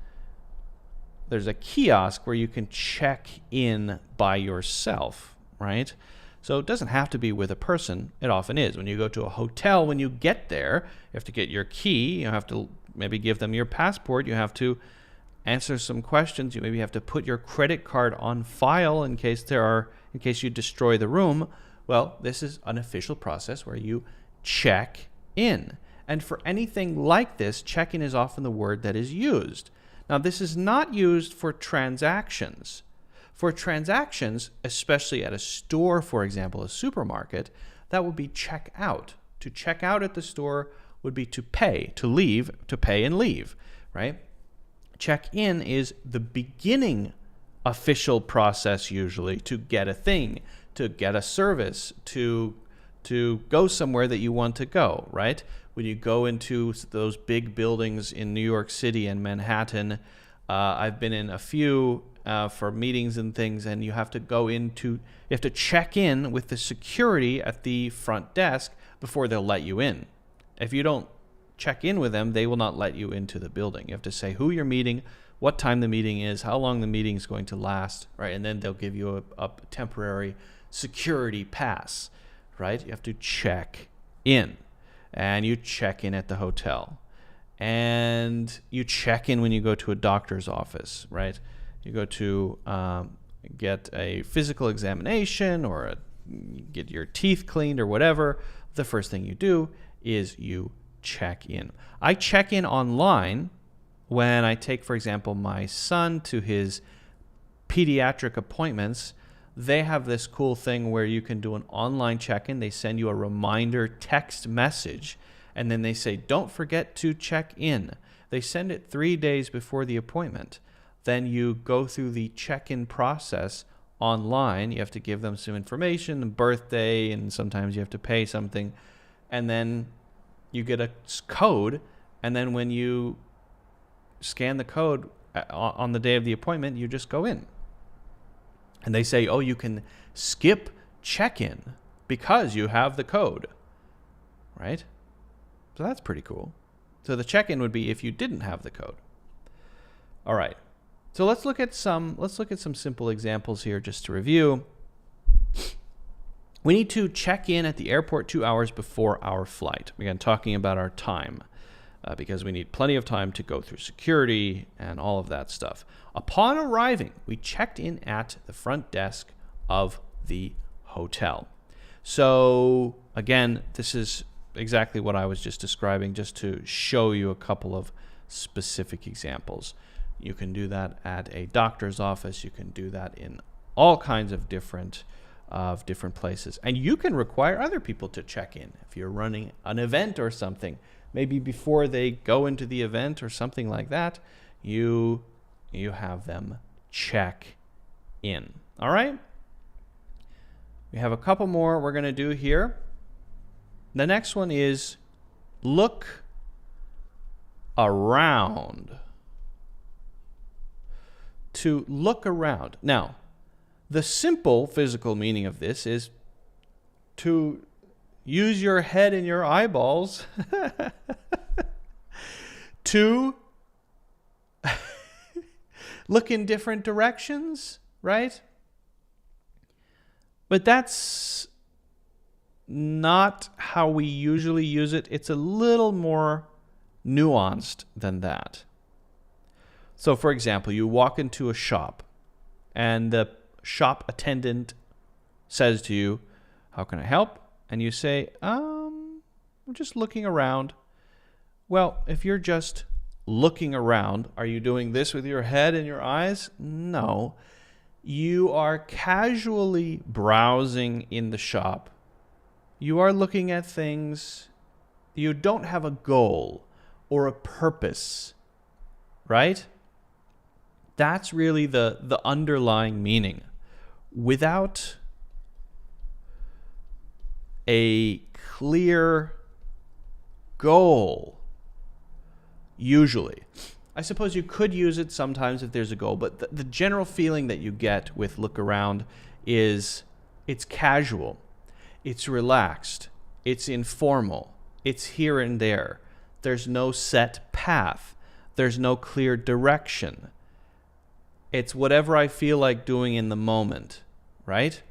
there's a kiosk where you can check in by yourself, right? So it doesn't have to be with a person. It often is. When you go to a hotel, when you get there, you have to get your key. You have to maybe give them your passport. You have to answer some questions. You maybe have to put your credit card on file in case you destroy the room. Well, this is an official process where you check in. And for anything like this, check-in is often the word that is used. Now, this is not used for transactions. For transactions, especially at a store, for example, a supermarket, that would be check out. To check out at the store would be to pay, to leave, to pay and leave, right? Check-in is the beginning official process usually to get a thing, to get a service, to go somewhere that you want to go, right? When you go into those big buildings in New York City and Manhattan, I've been in a few for meetings and things, and you have to check in with the security at the front desk before they'll let you in. If you don't check in with them, they will not let you into the building. You have to say who you're meeting, what time the meeting is, how long the meeting is going to last, right? And then they'll give you a temporary security pass, right? You have to check in. And you check in at the hotel. And you check in when you go to a doctor's office, right? You go to get a physical examination or get your teeth cleaned or whatever. The first thing you do is you check in. I check in online when I take, for example, my son to his pediatric appointments. They have this cool thing where you can do an online check-in. They send you a reminder text message, and then they say, don't forget to check in. They send it 3 days before the appointment. Then you go through the check-in process online. You have to give them some information, the birthday, and sometimes you have to pay something. And then you get a code, and then when you scan the code on the day of the appointment, you just go in. And they say, oh, you can skip check-in because you have the code, right? So that's pretty cool. So the check-in would be if you didn't have the code. All right. So let's look at some simple examples here just to review. We need to check in at the airport 2 hours before our flight. Again, talking about our time, because we need plenty of time to go through security and all of that stuff. Upon arriving, we checked in at the front desk of the hotel. So again, this is exactly what I was just describing, just to show you a couple of specific examples. You can do that at a doctor's office. You can do that in all kinds of different places. And you can require other people to check in. If you're running an event or something, maybe before they go into the event or something like that, you have them check in. All right? We have a couple more we're going to do here. The next one is look around. To look around. Now, the simple physical meaning of this is to use your head and your eyeballs to look in different directions, right? But that's not how we usually use it. It's a little more nuanced than that. So, for example, you walk into a shop and the shop attendant says to you, "How can I help?" And you say, I'm just looking around. Well, if you're just looking around, are you doing this with your head and your eyes? No. You are casually browsing in the shop. You are looking at things. You don't have a goal or a purpose, right? That's really the underlying meaning. Without a clear goal, usually. I suppose you could use it sometimes if there's a goal, but the general feeling that you get with look around is it's casual, it's relaxed, it's informal, it's here and there. There's no set path. There's no clear direction. It's whatever I feel like doing in the moment, right?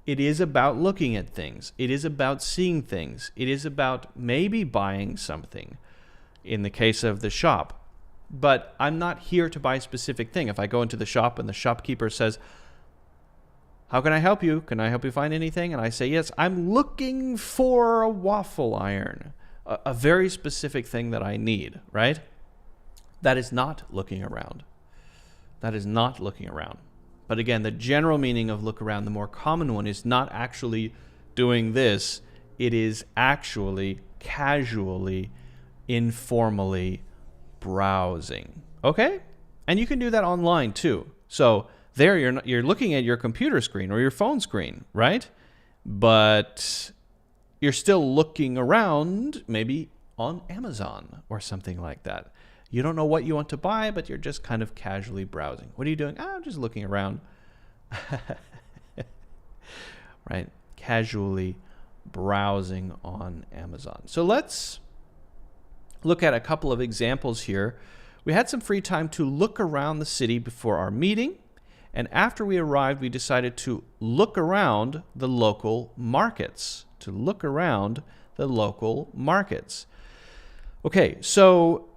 It is about looking at things. It is about seeing things. It is about maybe buying something in the case of the shop. But I'm not here to buy a specific thing. If I go into the shop and the shopkeeper says, "How can I help you? Can I help you find anything?" And I say, "Yes, I'm looking for a waffle iron." A very specific thing that I need, right? That is not looking around. That is not looking around. But again, the general meaning of look around, the more common one, is not actually doing this. It is actually casually, informally browsing. Okay? And you can do that online too. So there you're looking at your computer screen or your phone screen, right? But you're still looking around, maybe on Amazon or something like that. You don't know what you want to buy, but you're just kind of casually browsing. What are you doing? I'm just looking around. Right? Casually browsing on Amazon. So let's look at a couple of examples here. We had some free time to look around the city before our meeting. And after we arrived, we decided to look around the local markets. Okay, so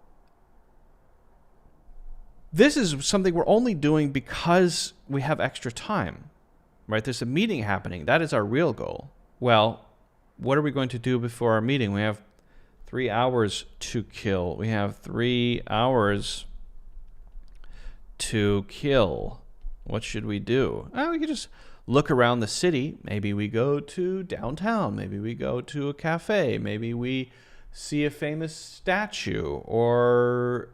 this is something we're only doing because we have extra time, right? There's a meeting happening. That is our real goal. Well, what are we going to do before our meeting? We have 3 hours to kill. We have 3 hours to kill. What should we do? We could just look around the city. Maybe we go to downtown. Maybe we go to a cafe. Maybe we see a famous statue, or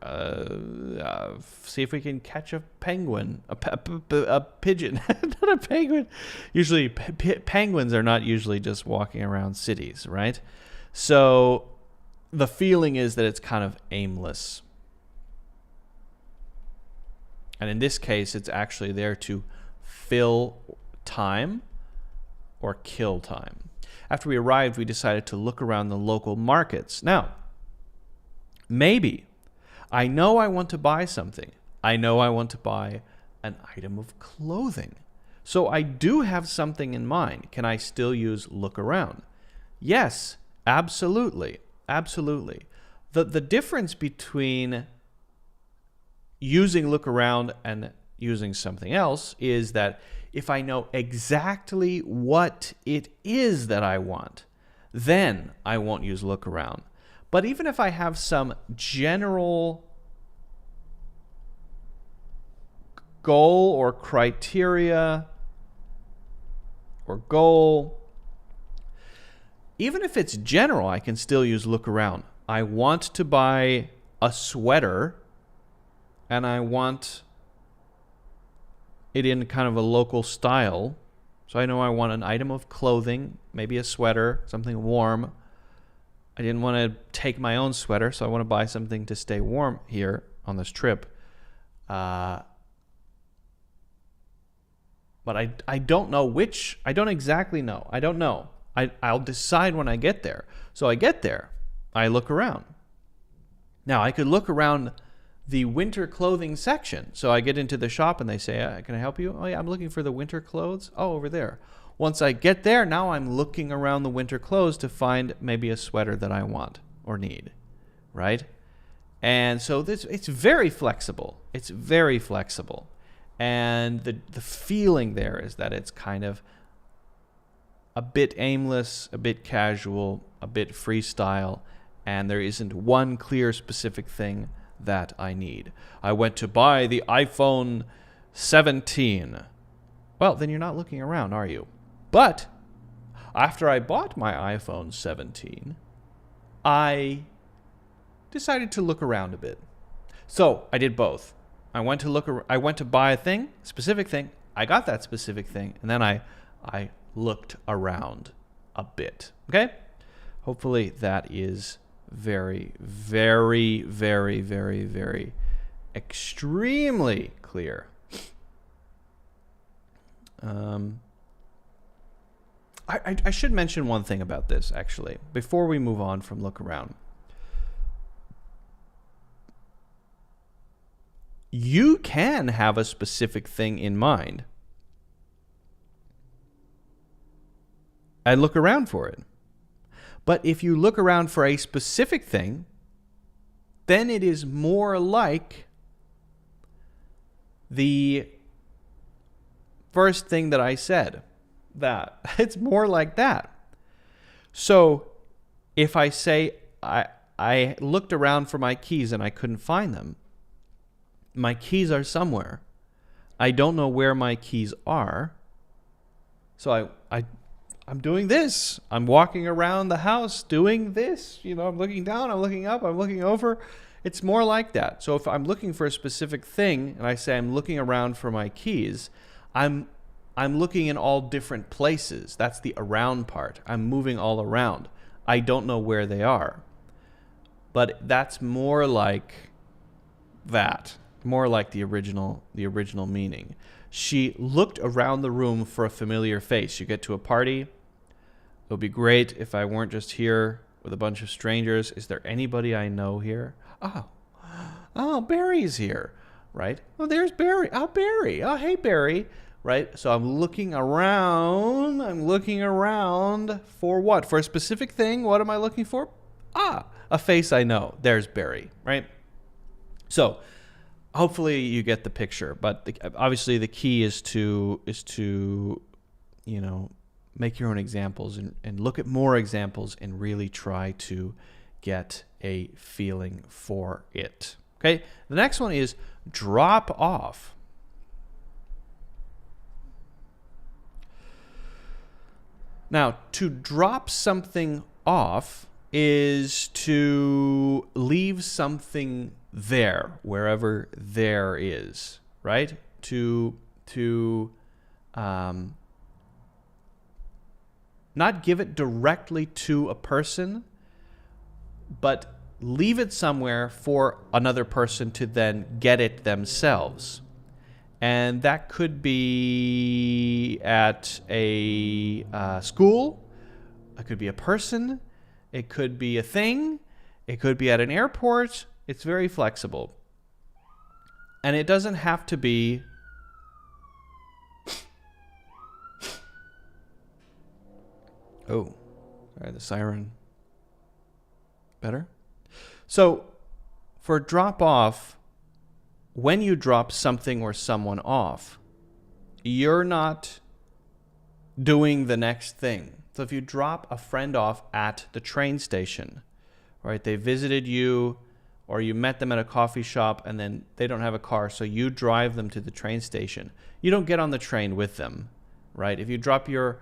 see if we can catch a penguin, a pigeon, not a penguin. Usually penguins are not usually just walking around cities, right? So the feeling is that it's kind of aimless. And in this case, it's actually there to fill time or kill time. After we arrived, we decided to look around the local markets. Now, maybe I know I want to buy something. I know I want to buy an item of clothing. So I do have something in mind. Can I still use look around? Yes, absolutely. Absolutely. The difference between using look around and using something else is that if I know exactly what it is that I want, then I won't use look around. But even if I have some general goal or criteria or goal, even if it's general, I can still use look around. I want to buy a sweater and I want it in kind of a local style. So I know I want an item of clothing, maybe a sweater, something warm. I didn't want to take my own sweater, so I want to buy something to stay warm here on this trip. But I don't know which. I don't exactly know. I don't know. I'll decide when I get there. So I get there. I look around. Now, I could look around the winter clothing section. So I get into the shop and they say, can I help you? Oh, yeah, I'm looking for the winter clothes. Oh, over there. Once I get there, now I'm looking around the winter clothes to find maybe a sweater that I want or need, right? And so it's very flexible. It's very flexible. And the feeling there is that it's kind of a bit aimless, a bit casual, a bit freestyle, and there isn't one clear specific thing that I need. I went to buy the iPhone 17. Well, then you're not looking around, are you? But after I bought my iPhone 17, I decided to look around a bit. So I did both. I went to buy a thing, specific thing. I got that specific thing, and then I looked around a bit. Okay? Hopefully that is very, very, very, very, very extremely clear. I should mention one thing about this, actually, before we move on from look around. You can have a specific thing in mind and look around for it. But if you look around for a specific thing, then it is more like the first thing that I said. That it's more like that. So if I say I looked around for my keys and I couldn't find them, my keys are somewhere. I don't know where my keys are. So I'm doing this. I'm walking around the house doing this. I'm looking down, I'm looking up, I'm looking over. It's more like that. So if I'm looking for a specific thing and I say I'm looking around for my keys, I'm looking in all different places. That's the around part. I'm moving all around. I don't know where they are. But that's more like that. More like the original meaning. She looked around the room for a familiar face. You get to a party. It would be great if I weren't just here with a bunch of strangers. Is there anybody I know here? Oh, Barry's here, right? Oh, there's Barry. Oh, Barry. Oh, hey, Barry. Right? So I'm looking around. For what? For a specific thing. What am I looking for? A face I know. There's Barry, right? So hopefully you get the picture. But obviously the key is to make your own examples and look at more examples and really try to get a feeling for it. Okay? The next one is drop off. Now, to drop something off is to leave something there, wherever there is, right? To not give it directly to a person, but leave it somewhere for another person to then get it themselves. And that could be at a school. It could be a person. It could be a thing. It could be at an airport. It's very flexible. And it doesn't have to be oh, sorry, the siren. Better? So for drop off, when you drop something or someone off, you're not doing the next thing. So if you drop a friend off at the train station, right, they visited you or you met them at a coffee shop and then they don't have a car, so you drive them to the train station. You don't get on the train with them, right? If you drop your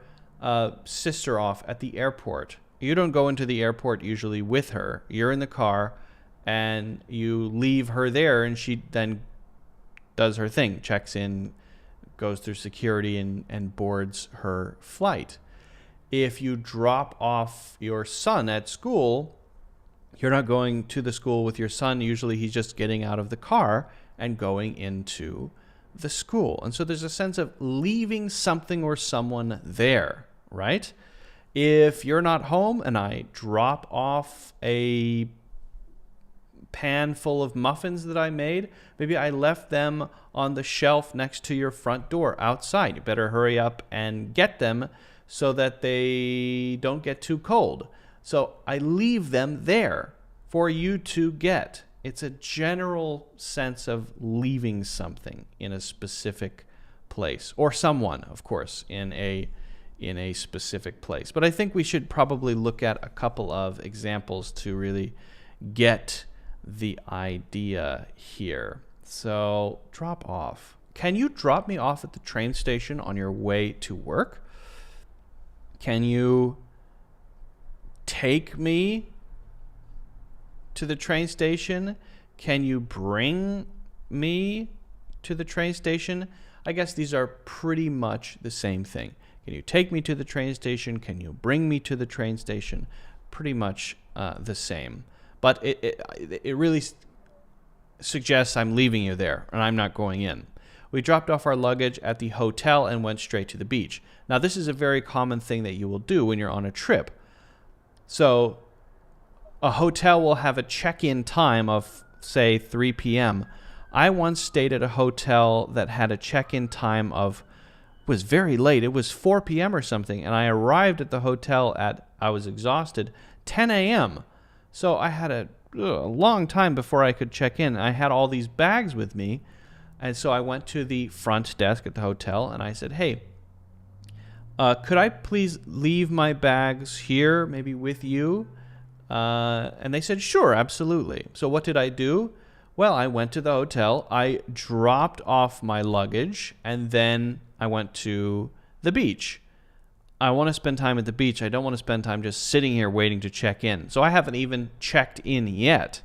sister off at the airport, you don't go into the airport usually with her. You're in the car and you leave her there and she then does her thing, checks in, goes through security and boards her flight. If you drop off your son at school, you're not going to the school with your son. Usually he's just getting out of the car and going into the school. And so there's a sense of leaving something or someone there, right? If you're not home and I drop off a pan full of muffins that I made, maybe I left them on the shelf next to your front door outside. You better hurry up and get them so that they don't get too cold. So I leave them there for you to get. It's a general sense of leaving something in a specific place, or someone, of course, in a specific place. But I think we should probably look at a couple of examples to really get the idea here. So drop off. Can you drop me off at the train station on your way to work? Can you take me to the train station? Can you bring me to the train station? I guess these are pretty much the same thing. Can you take me to the train station? Can you bring me to the train station? Pretty much the same. But it really suggests I'm leaving you there and I'm not going in. We dropped off our luggage at the hotel and went straight to the beach. Now, this is a very common thing that you will do when you're on a trip. So a hotel will have a check-in time of, say, 3 p.m. I once stayed at a hotel that had a check-in time of, was very late. It was 4 p.m. or something, and I arrived at the hotel at, I was exhausted, 10 a.m. So I had a long time before I could check in. I had all these bags with me, and so I went to the front desk at the hotel, and I said, hey, could I please leave my bags here, maybe with you? And they said, sure, absolutely. So what did I do? Well, I went to the hotel, I dropped off my luggage, and then I went to the beach. I want to spend time at the beach. I don't want to spend time just sitting here waiting to check in. So I haven't even checked in yet.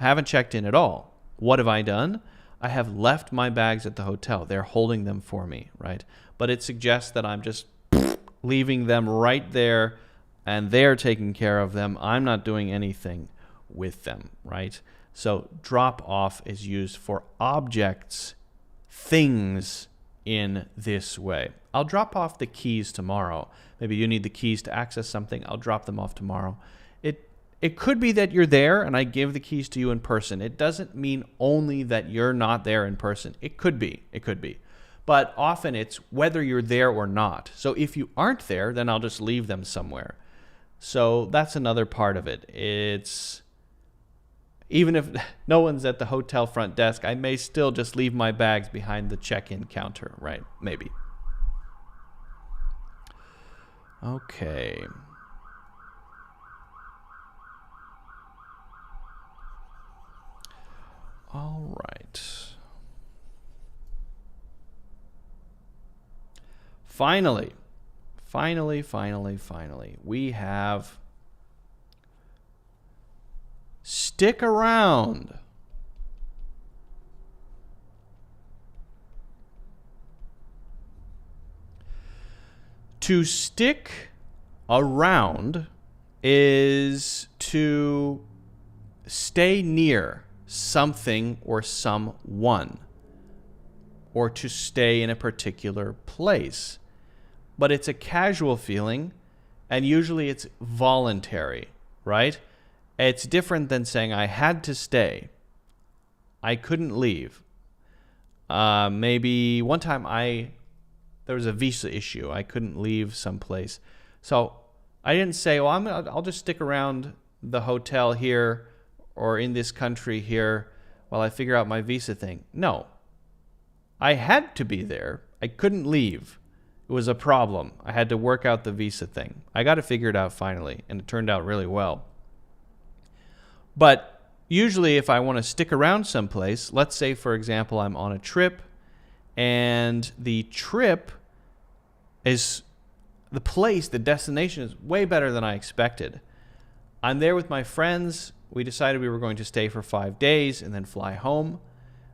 I haven't checked in at all. What have I done? I have left my bags at the hotel. They're holding them for me, right? But it suggests that I'm just leaving them right there and they're taking care of them. I'm not doing anything with them, right? So drop off is used for objects, things in this way. I'll drop off the keys tomorrow. Maybe you need the keys to access something. I'll drop them off tomorrow. It could be that you're there and I give the keys to you in person. It doesn't mean only that you're not there in person. It could be. But often it's whether you're there or not. So if you aren't there, then I'll just leave them somewhere. So that's another part of it. It's even if no one's at the hotel front desk, I may still just leave my bags behind the check-in counter, right? Maybe. Okay. All right. Finally, we have stick around. To stick around is to stay near something or someone. or to stay in a particular place. But it's a casual feeling, and usually it's voluntary, right? It's different than saying I had to stay. I couldn't leave. Maybe one time there was a visa issue. I couldn't leave someplace. So I didn't say, well, I'll just stick around the hotel here or in this country here while I figure out my visa thing. No. I had to be there. I couldn't leave. It was a problem. I had to work out the visa thing. I got it figured out finally, and it turned out really well. But usually if I want to stick around someplace, let's say, for example, I'm on a trip, and the trip is the place, the destination is way better than I expected. I'm there with my friends. We decided we were going to stay for 5 days and then fly home.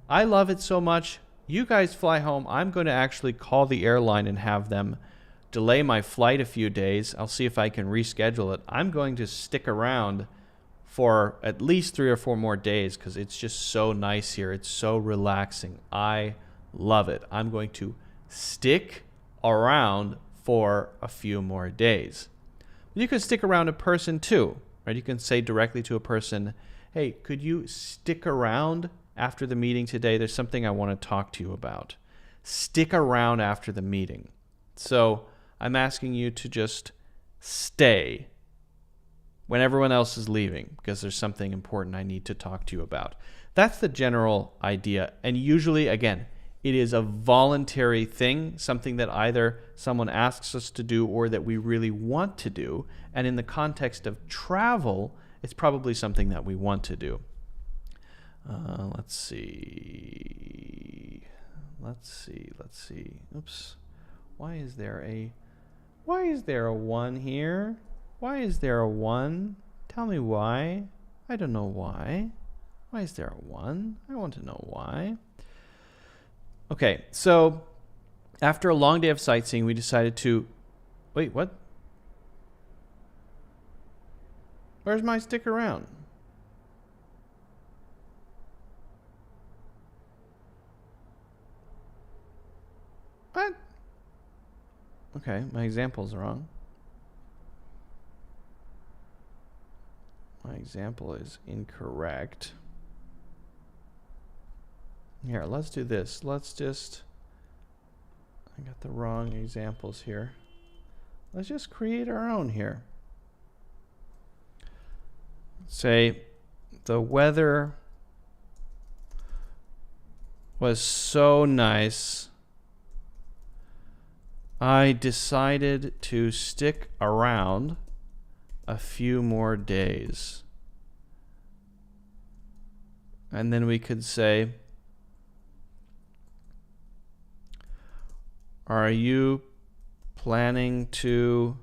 I love it so much. You guys fly home. I'm going to actually call the airline and have them delay my flight a few days. I'll see if I can reschedule it. I'm going to stick around for at least 3 or 4 more days because it's just so nice here. It's so relaxing. I love it. I'm going to stick around for a few more days. You can stick around a person too, right? You can say directly to a person, hey, could you stick around after the meeting today? There's something I want to talk to you about. Stick around after the meeting. So I'm asking you to just stay when everyone else is leaving because there's something important I need to talk to you about. That's the general idea. And usually, again, it is a voluntary thing, something that either someone asks us to do or that we really want to do. And in the context of travel, it's probably something that we want to do. Let's see. Oops. Why is there a 1 here? Why is there a 1? Tell me why. I don't know why. Why is there a 1? I want to know why. Okay, so after a long day of sightseeing, we decided to... Wait, what? Where's my stick around? What? Okay, my example's wrong. My example is incorrect. Here, let's do this. I got the wrong examples here. Let's just create our own here. Say, the weather was so nice, I decided to stick around a few more days. And then we could say, are you planning to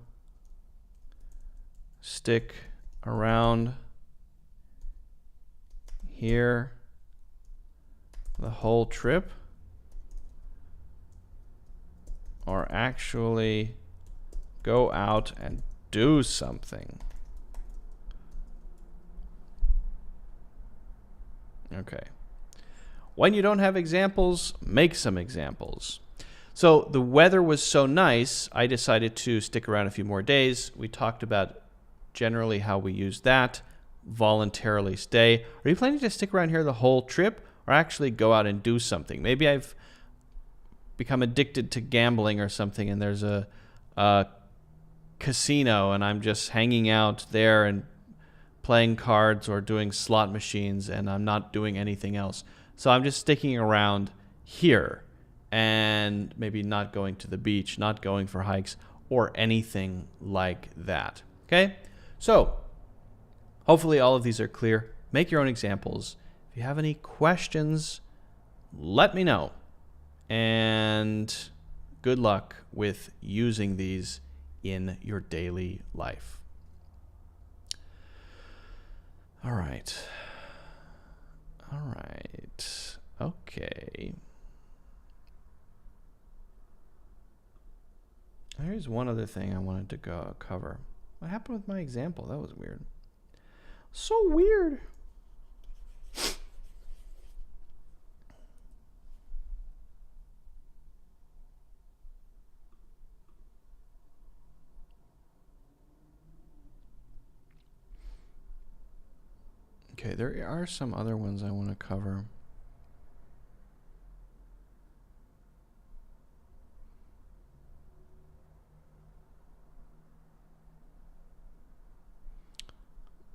stick around here the whole trip? Or actually go out and do something? Okay. When you don't have examples, make some examples. So the weather was so nice, I decided to stick around a few more days. We talked about generally how we use that. Voluntarily stay. Are you planning to stick around here the whole trip or actually go out and do something? Maybe I've become addicted to gambling or something and there's a casino and I'm just hanging out there and playing cards or doing slot machines and I'm not doing anything else. So I'm just sticking around here and maybe not going to the beach, not going for hikes or anything like that. Okay? So hopefully all of these are clear. Make your own examples. If you have any questions, let me know. And good luck with using these in your daily life. All right. Okay. Here's one other thing I wanted to cover. What happened with my example? That was weird. So weird. Okay, there are some other ones I want to cover.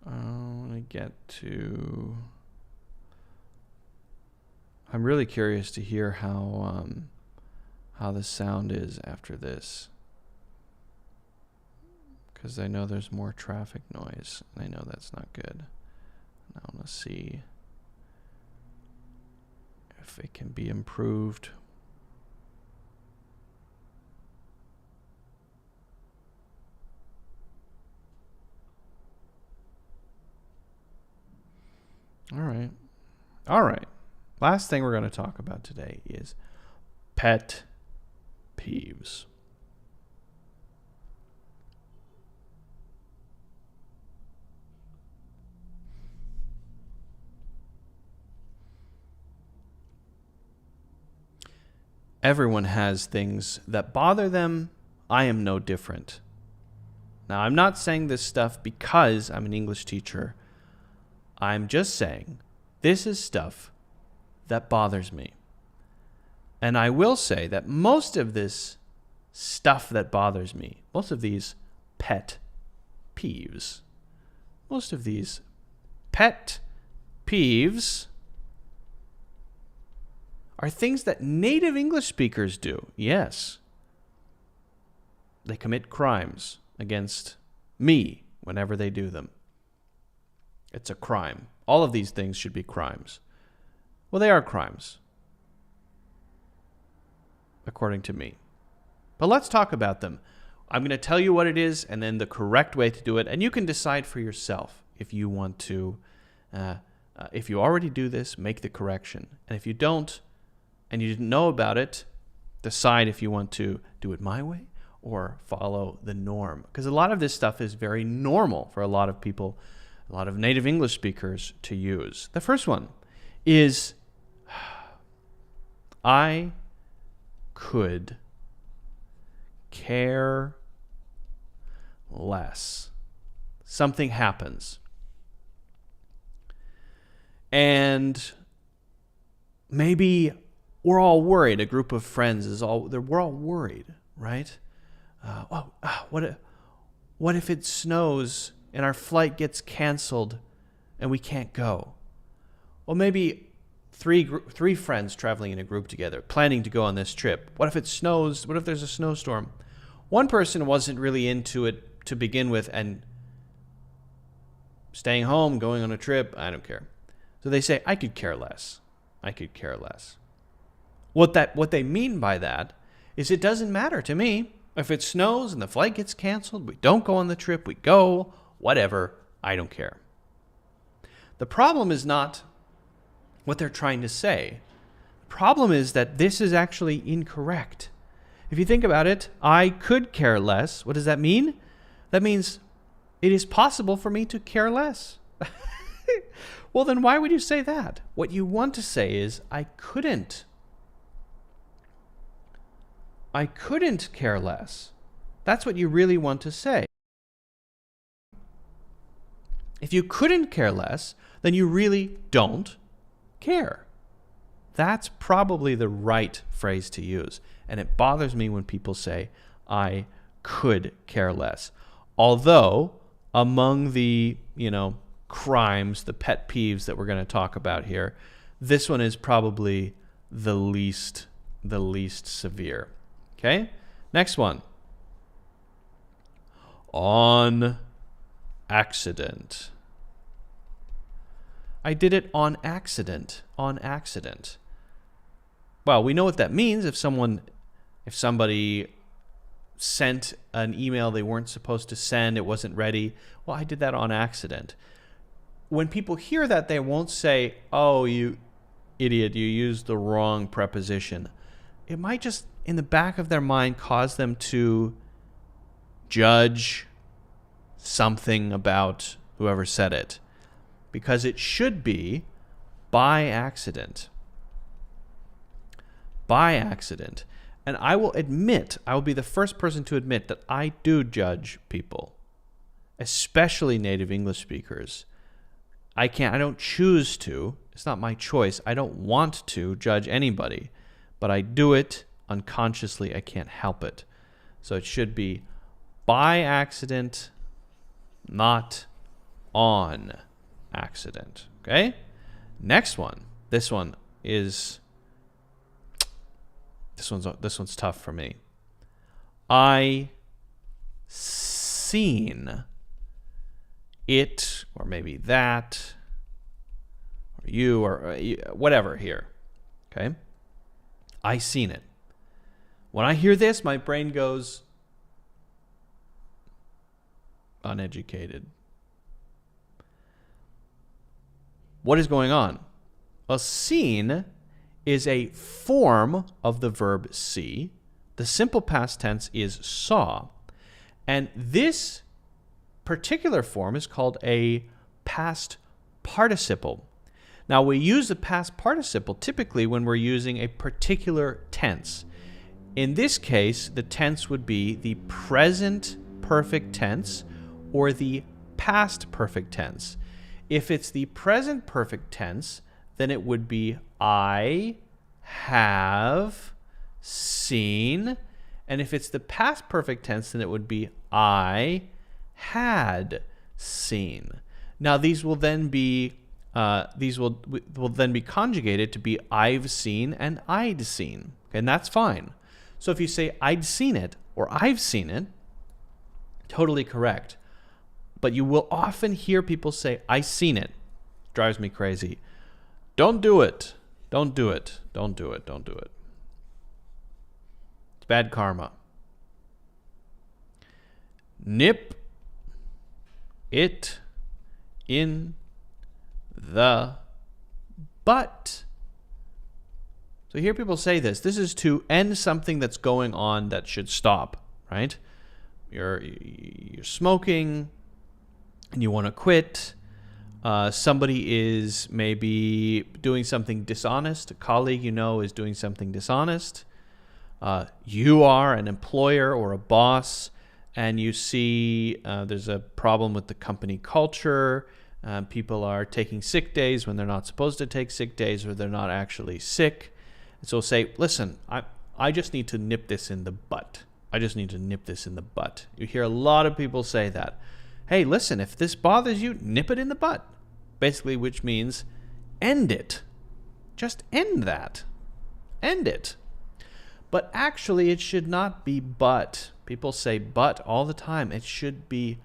I want to get to... I'm really curious to hear how the sound is after this, because I know there's more traffic noise, and I know that's not good. And I want to see if it can be improved. All right. All right. Last thing we're going to talk about today is pet peeves. Everyone has things that bother them. I am no different. Now, I'm not saying this stuff because I'm an English teacher. I'm just saying this is stuff that bothers me. And I will say that most of this stuff that bothers me, most of these pet peeves, most of these pet peeves are things that native English speakers do. Yes. They commit crimes against me whenever they do them. It's a crime. All of these things should be crimes. Well, they are crimes, according to me. But let's talk about them. I'm going to tell you what it is and then the correct way to do it, and you can decide for yourself if you want to. If you already do this, make the correction. And if you don't, and you didn't know about it, decide if you want to do it my way or follow the norm. Because a lot of this stuff is very normal for a lot of people, a lot of native English speakers to use. The first one is, I could care less. Something happens. And maybe we're all worried. A group of friends we're all worried, right? What if it snows and our flight gets canceled and we can't go? Well, maybe three friends traveling in a group together, planning to go on this trip. What if it snows? What if there's a snowstorm? One person wasn't really into it to begin with and staying home, going on a trip, I don't care. So they say, I could care less. I could care less. What they mean by that is it doesn't matter to me. If it snows and the flight gets canceled, we don't go on the trip, we go, whatever, I don't care. The problem is not what they're trying to say. The problem is that this is actually incorrect. If you think about it, I could care less. What does that mean? That means it is possible for me to care less. Well, then why would you say that? What you want to say is, I couldn't care less. That's what you really want to say. If you couldn't care less, then you really don't care. That's probably the right phrase to use. And it bothers me when people say, I could care less. Although, among the, crimes, the pet peeves that we're going to talk about here, this one is probably the least severe. Okay? Next one. On accident. I did it on accident. On accident. Well, we know what that means. If somebody sent an email they weren't supposed to send, it wasn't ready. Well, I did that on accident. When people hear that, they won't say, oh, you idiot, you used the wrong preposition. It might just, in the back of their mind, cause them to judge something about whoever said it. Because it should be by accident. By accident. And I will be the first person to admit that I do judge people, especially native English speakers. I don't choose to. It's not my choice. I don't want to judge anybody, but I do it unconsciously. I can't help it. So it should be by accident, not on accident. Okay? Next one. This one's tough for me. I seen it, or maybe that, or you, or whatever here. Okay? I seen it. When I hear this, my brain goes uneducated. What is going on? Well, seen is a form of the verb see. The simple past tense is saw. And this particular form is called a past participle. Now, we use the past participle typically when we're using a particular tense. In this case, the tense would be the present perfect tense or the past perfect tense. If it's the present perfect tense, then it would be I have seen. And if it's the past perfect tense, then it would be I had seen. Now these will then be will then be conjugated to be I've seen and I'd seen. Okay, and that's fine. So if you say I'd seen it or I've seen it, totally correct. But you will often hear people say I seen it. Drives me crazy. Don't do it. Don't do it. Don't do it. Don't do it. It's bad karma. Nip it in the butt. So hear people say this. This is to end something that's going on that should stop, right? You're smoking and you want to quit. Somebody is maybe doing something dishonest. A colleague you know is doing something dishonest. You are an employer or a boss, and you see there's a problem with the company culture. People are taking sick days when they're not supposed to take sick days, or they're not actually sick. And so say, listen, I just need to nip this in the butt. I just need to nip this in the butt. You hear a lot of people say that. Hey, listen, if this bothers you, nip it in the butt. Basically, which means end it. Just end that. End it. But actually, it should not be but. People say but all the time. It should be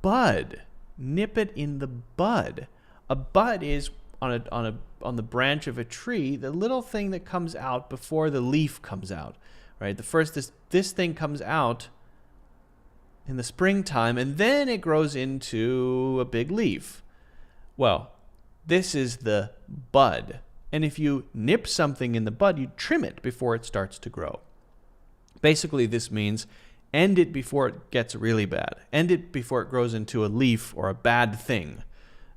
bud. Nip it in the bud. A bud is on the branch of a tree, the little thing that comes out before the leaf comes out. Right? The first this thing comes out in the springtime, and then it grows into a big leaf. Well, this is the bud. And if you nip something in the bud, you trim it before it starts to grow. Basically, this means end it before it gets really bad. End it before it grows into a leaf or a bad thing.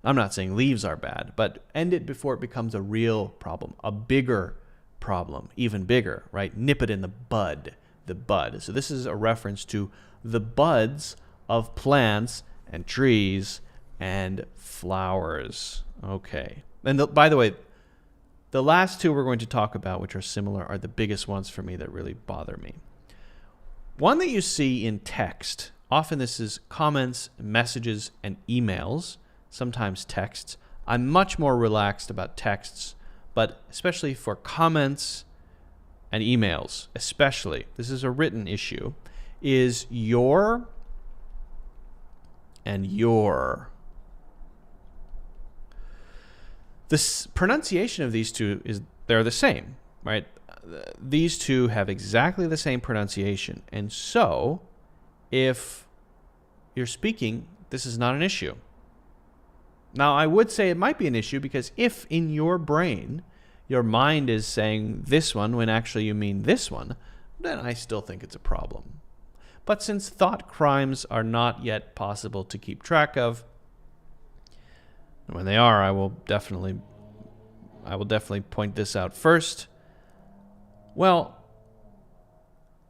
I'm not saying leaves are bad, but end it before it becomes a real problem, a bigger problem, even bigger, right? Nip it in the bud, the bud. So this is a reference to the buds of plants and trees and flowers. Okay. And by the way, the last two we're going to talk about, which are similar, are the biggest ones for me that really bother me. One that you see in text, often this is comments, messages, and emails, sometimes texts. I'm much more relaxed about texts, but especially for comments and emails, especially, this is a written issue, is your and your. The pronunciation of these two they're the same, right? These two have exactly the same pronunciation. And so if you're speaking, this is not an issue. Now, I would say it might be an issue because if in your brain, your mind is saying this one when actually you mean this one, then I still think it's a problem. But since thought crimes are not yet possible to keep track of, when they are, I will definitely point this out first. Well,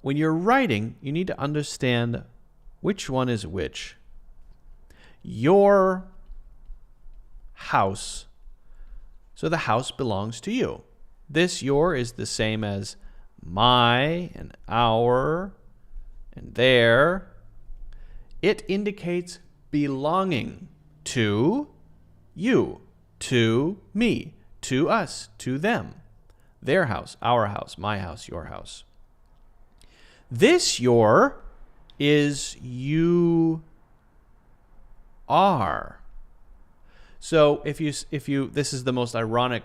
when you're writing, you need to understand which one is which. Your house. So the house belongs to you. This your is the same as my and our and their. It indicates belonging to you, to me, to us, to them. Their house, our house, my house, your house. This your is you are. So if you this is the most ironic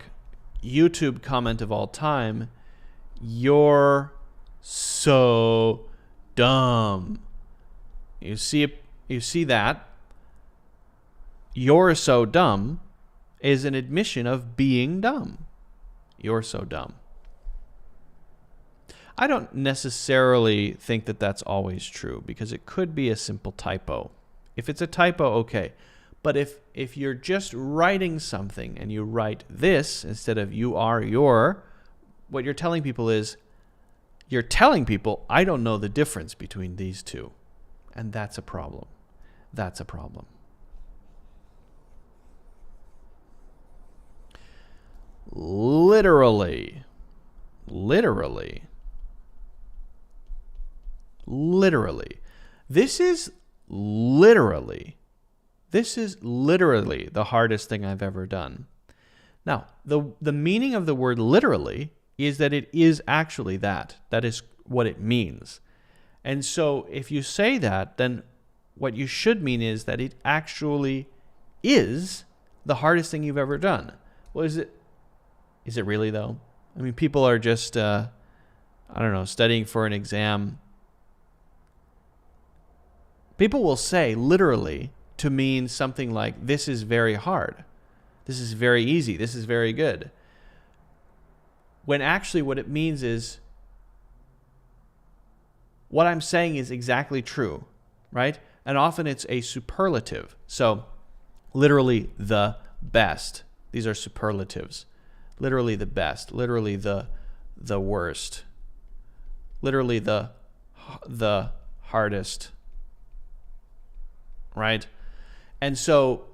YouTube comment of all time. You're so dumb. You see that? You're so dumb is an admission of being dumb. You're so dumb. I don't necessarily think that that's always true because it could be a simple typo. If it's a typo, okay. But if you're just writing something and you write this instead of you are your, what you're telling people is, you're telling people, I don't know the difference between these two. And that's a problem. That's a problem. Literally. This is literally the hardest thing I've ever done. Now, the meaning of the word literally is that it is actually that. That is what it means. And so if you say that, then what you should mean is that it actually is the hardest thing you've ever done. Well, is it really, though? I mean, people are just, studying for an exam. People will say literally to mean something like, this is very hard. This is very easy. This is very good. When actually what it means is, what I'm saying is exactly true, right? And often it's a superlative. So literally the best. These are superlatives. Literally the best. Literally the worst. Literally the hardest. Right? And so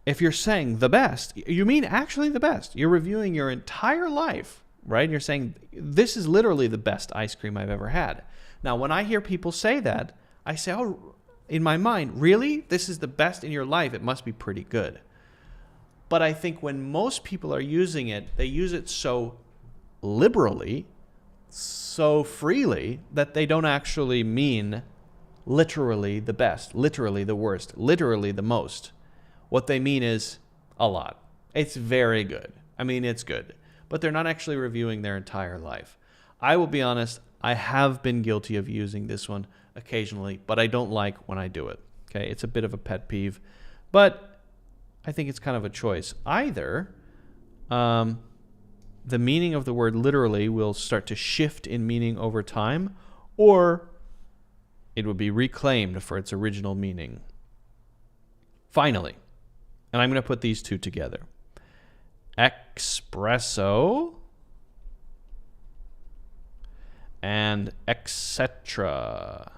if you're saying the best, you mean actually the best. You're reviewing your entire life, right? And you're saying, this is literally the best ice cream I've ever had. Now, when I hear people say that, I say, oh, in my mind, really? This is the best in your life? It must be pretty good. But I think when most people are using it, they use it so liberally, so freely, that they don't actually mean literally the best, literally the worst, literally the most. What they mean is a lot. It's very good. I mean, it's good. But they're not actually reviewing their entire life. I will be honest, I have been guilty of using this one occasionally, but I don't like when I do it. Okay, it's a bit of a pet peeve, but I think it's kind of a choice. Either the meaning of the word literally will start to shift in meaning over time, or it will be reclaimed for its original meaning. Finally, and I'm going to put these two together. Espresso and etc.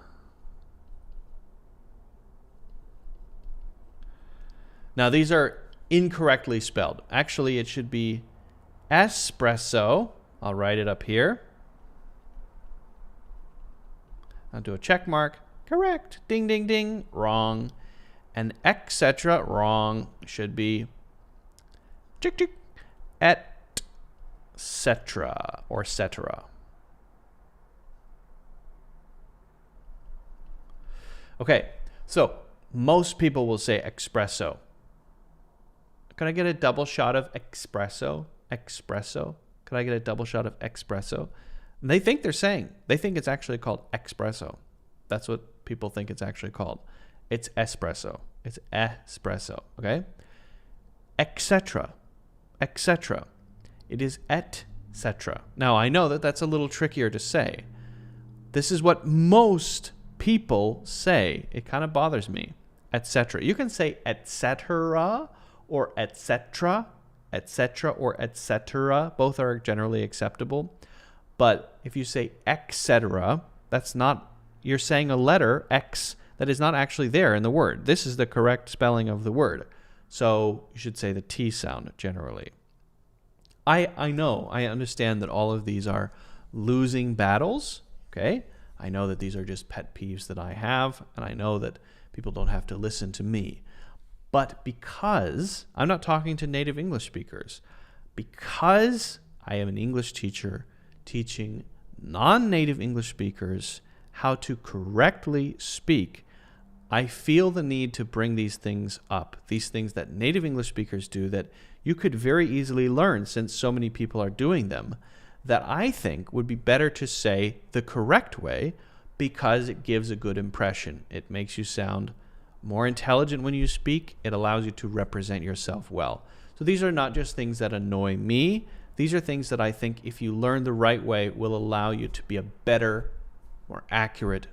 Now, these are incorrectly spelled. Actually, it should be espresso. I'll write it up here. I'll do a check mark. Correct. Ding, ding, ding. Wrong. And etc. Wrong. Should be tick, tick, et cetera or cetera. Okay, so most people will say espresso. Can I get a double shot of espresso? Espresso? Could I get a double shot of espresso? And they think they're saying. They think it's actually called espresso. That's what people think it's actually called. It's espresso. It's espresso, okay? Etc. Etc. It is et cetera. Now, I know that that's a little trickier to say. This is what most people say. It kind of bothers me. Etc. You can say etc. or etc. Etc. or etc. Both are generally acceptable. But if you say etc., that's not, you're saying a letter, X, that is not actually there in the word. This is the correct spelling of the word. So you should say the T sound generally. I understand that all of these are losing battles, okay? I know that these are just pet peeves that I have, and I know that people don't have to listen to me. But because I'm not talking to native English speakers, because I am an English teacher teaching non-native English speakers how to correctly speak, I feel the need to bring these things up, these things that native English speakers do that you could very easily learn since so many people are doing them, that I think would be better to say the correct way because it gives a good impression. It makes you sound more intelligent when you speak. It allows you to represent yourself well. So these are not just things that annoy me. These are things that I think if you learn the right way will allow you to be a better, more accurate,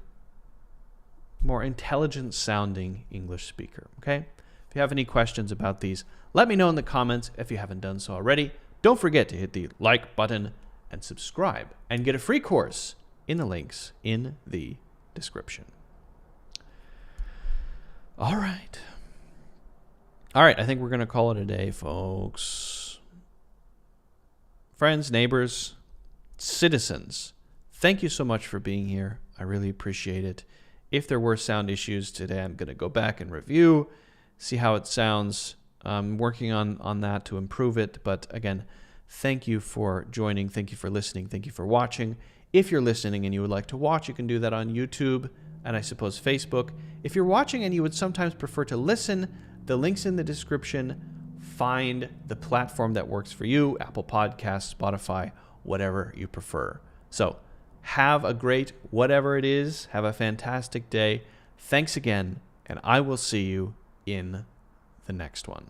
more intelligent sounding English speaker, okay? If you have any questions about these, let me know in the comments if you haven't done so already. Don't forget to hit the like button and subscribe and get a free course in the links in the description. All right, I think we're going to call it a day, folks. Friends, neighbors, citizens, thank you so much for being here. I really appreciate it. If there were sound issues today, I'm going to go back and review, see how it sounds. I'm working on that to improve it. But again, thank you for joining. Thank you for listening. Thank you for watching. If you're listening and you would like to watch, you can do that on YouTube and I suppose Facebook. If you're watching and you would sometimes prefer to listen, the link's in the description. Find the platform that works for you, Apple Podcasts, Spotify, whatever you prefer. So have a great whatever it is. Have a fantastic day. Thanks again, and I will see you in the next one.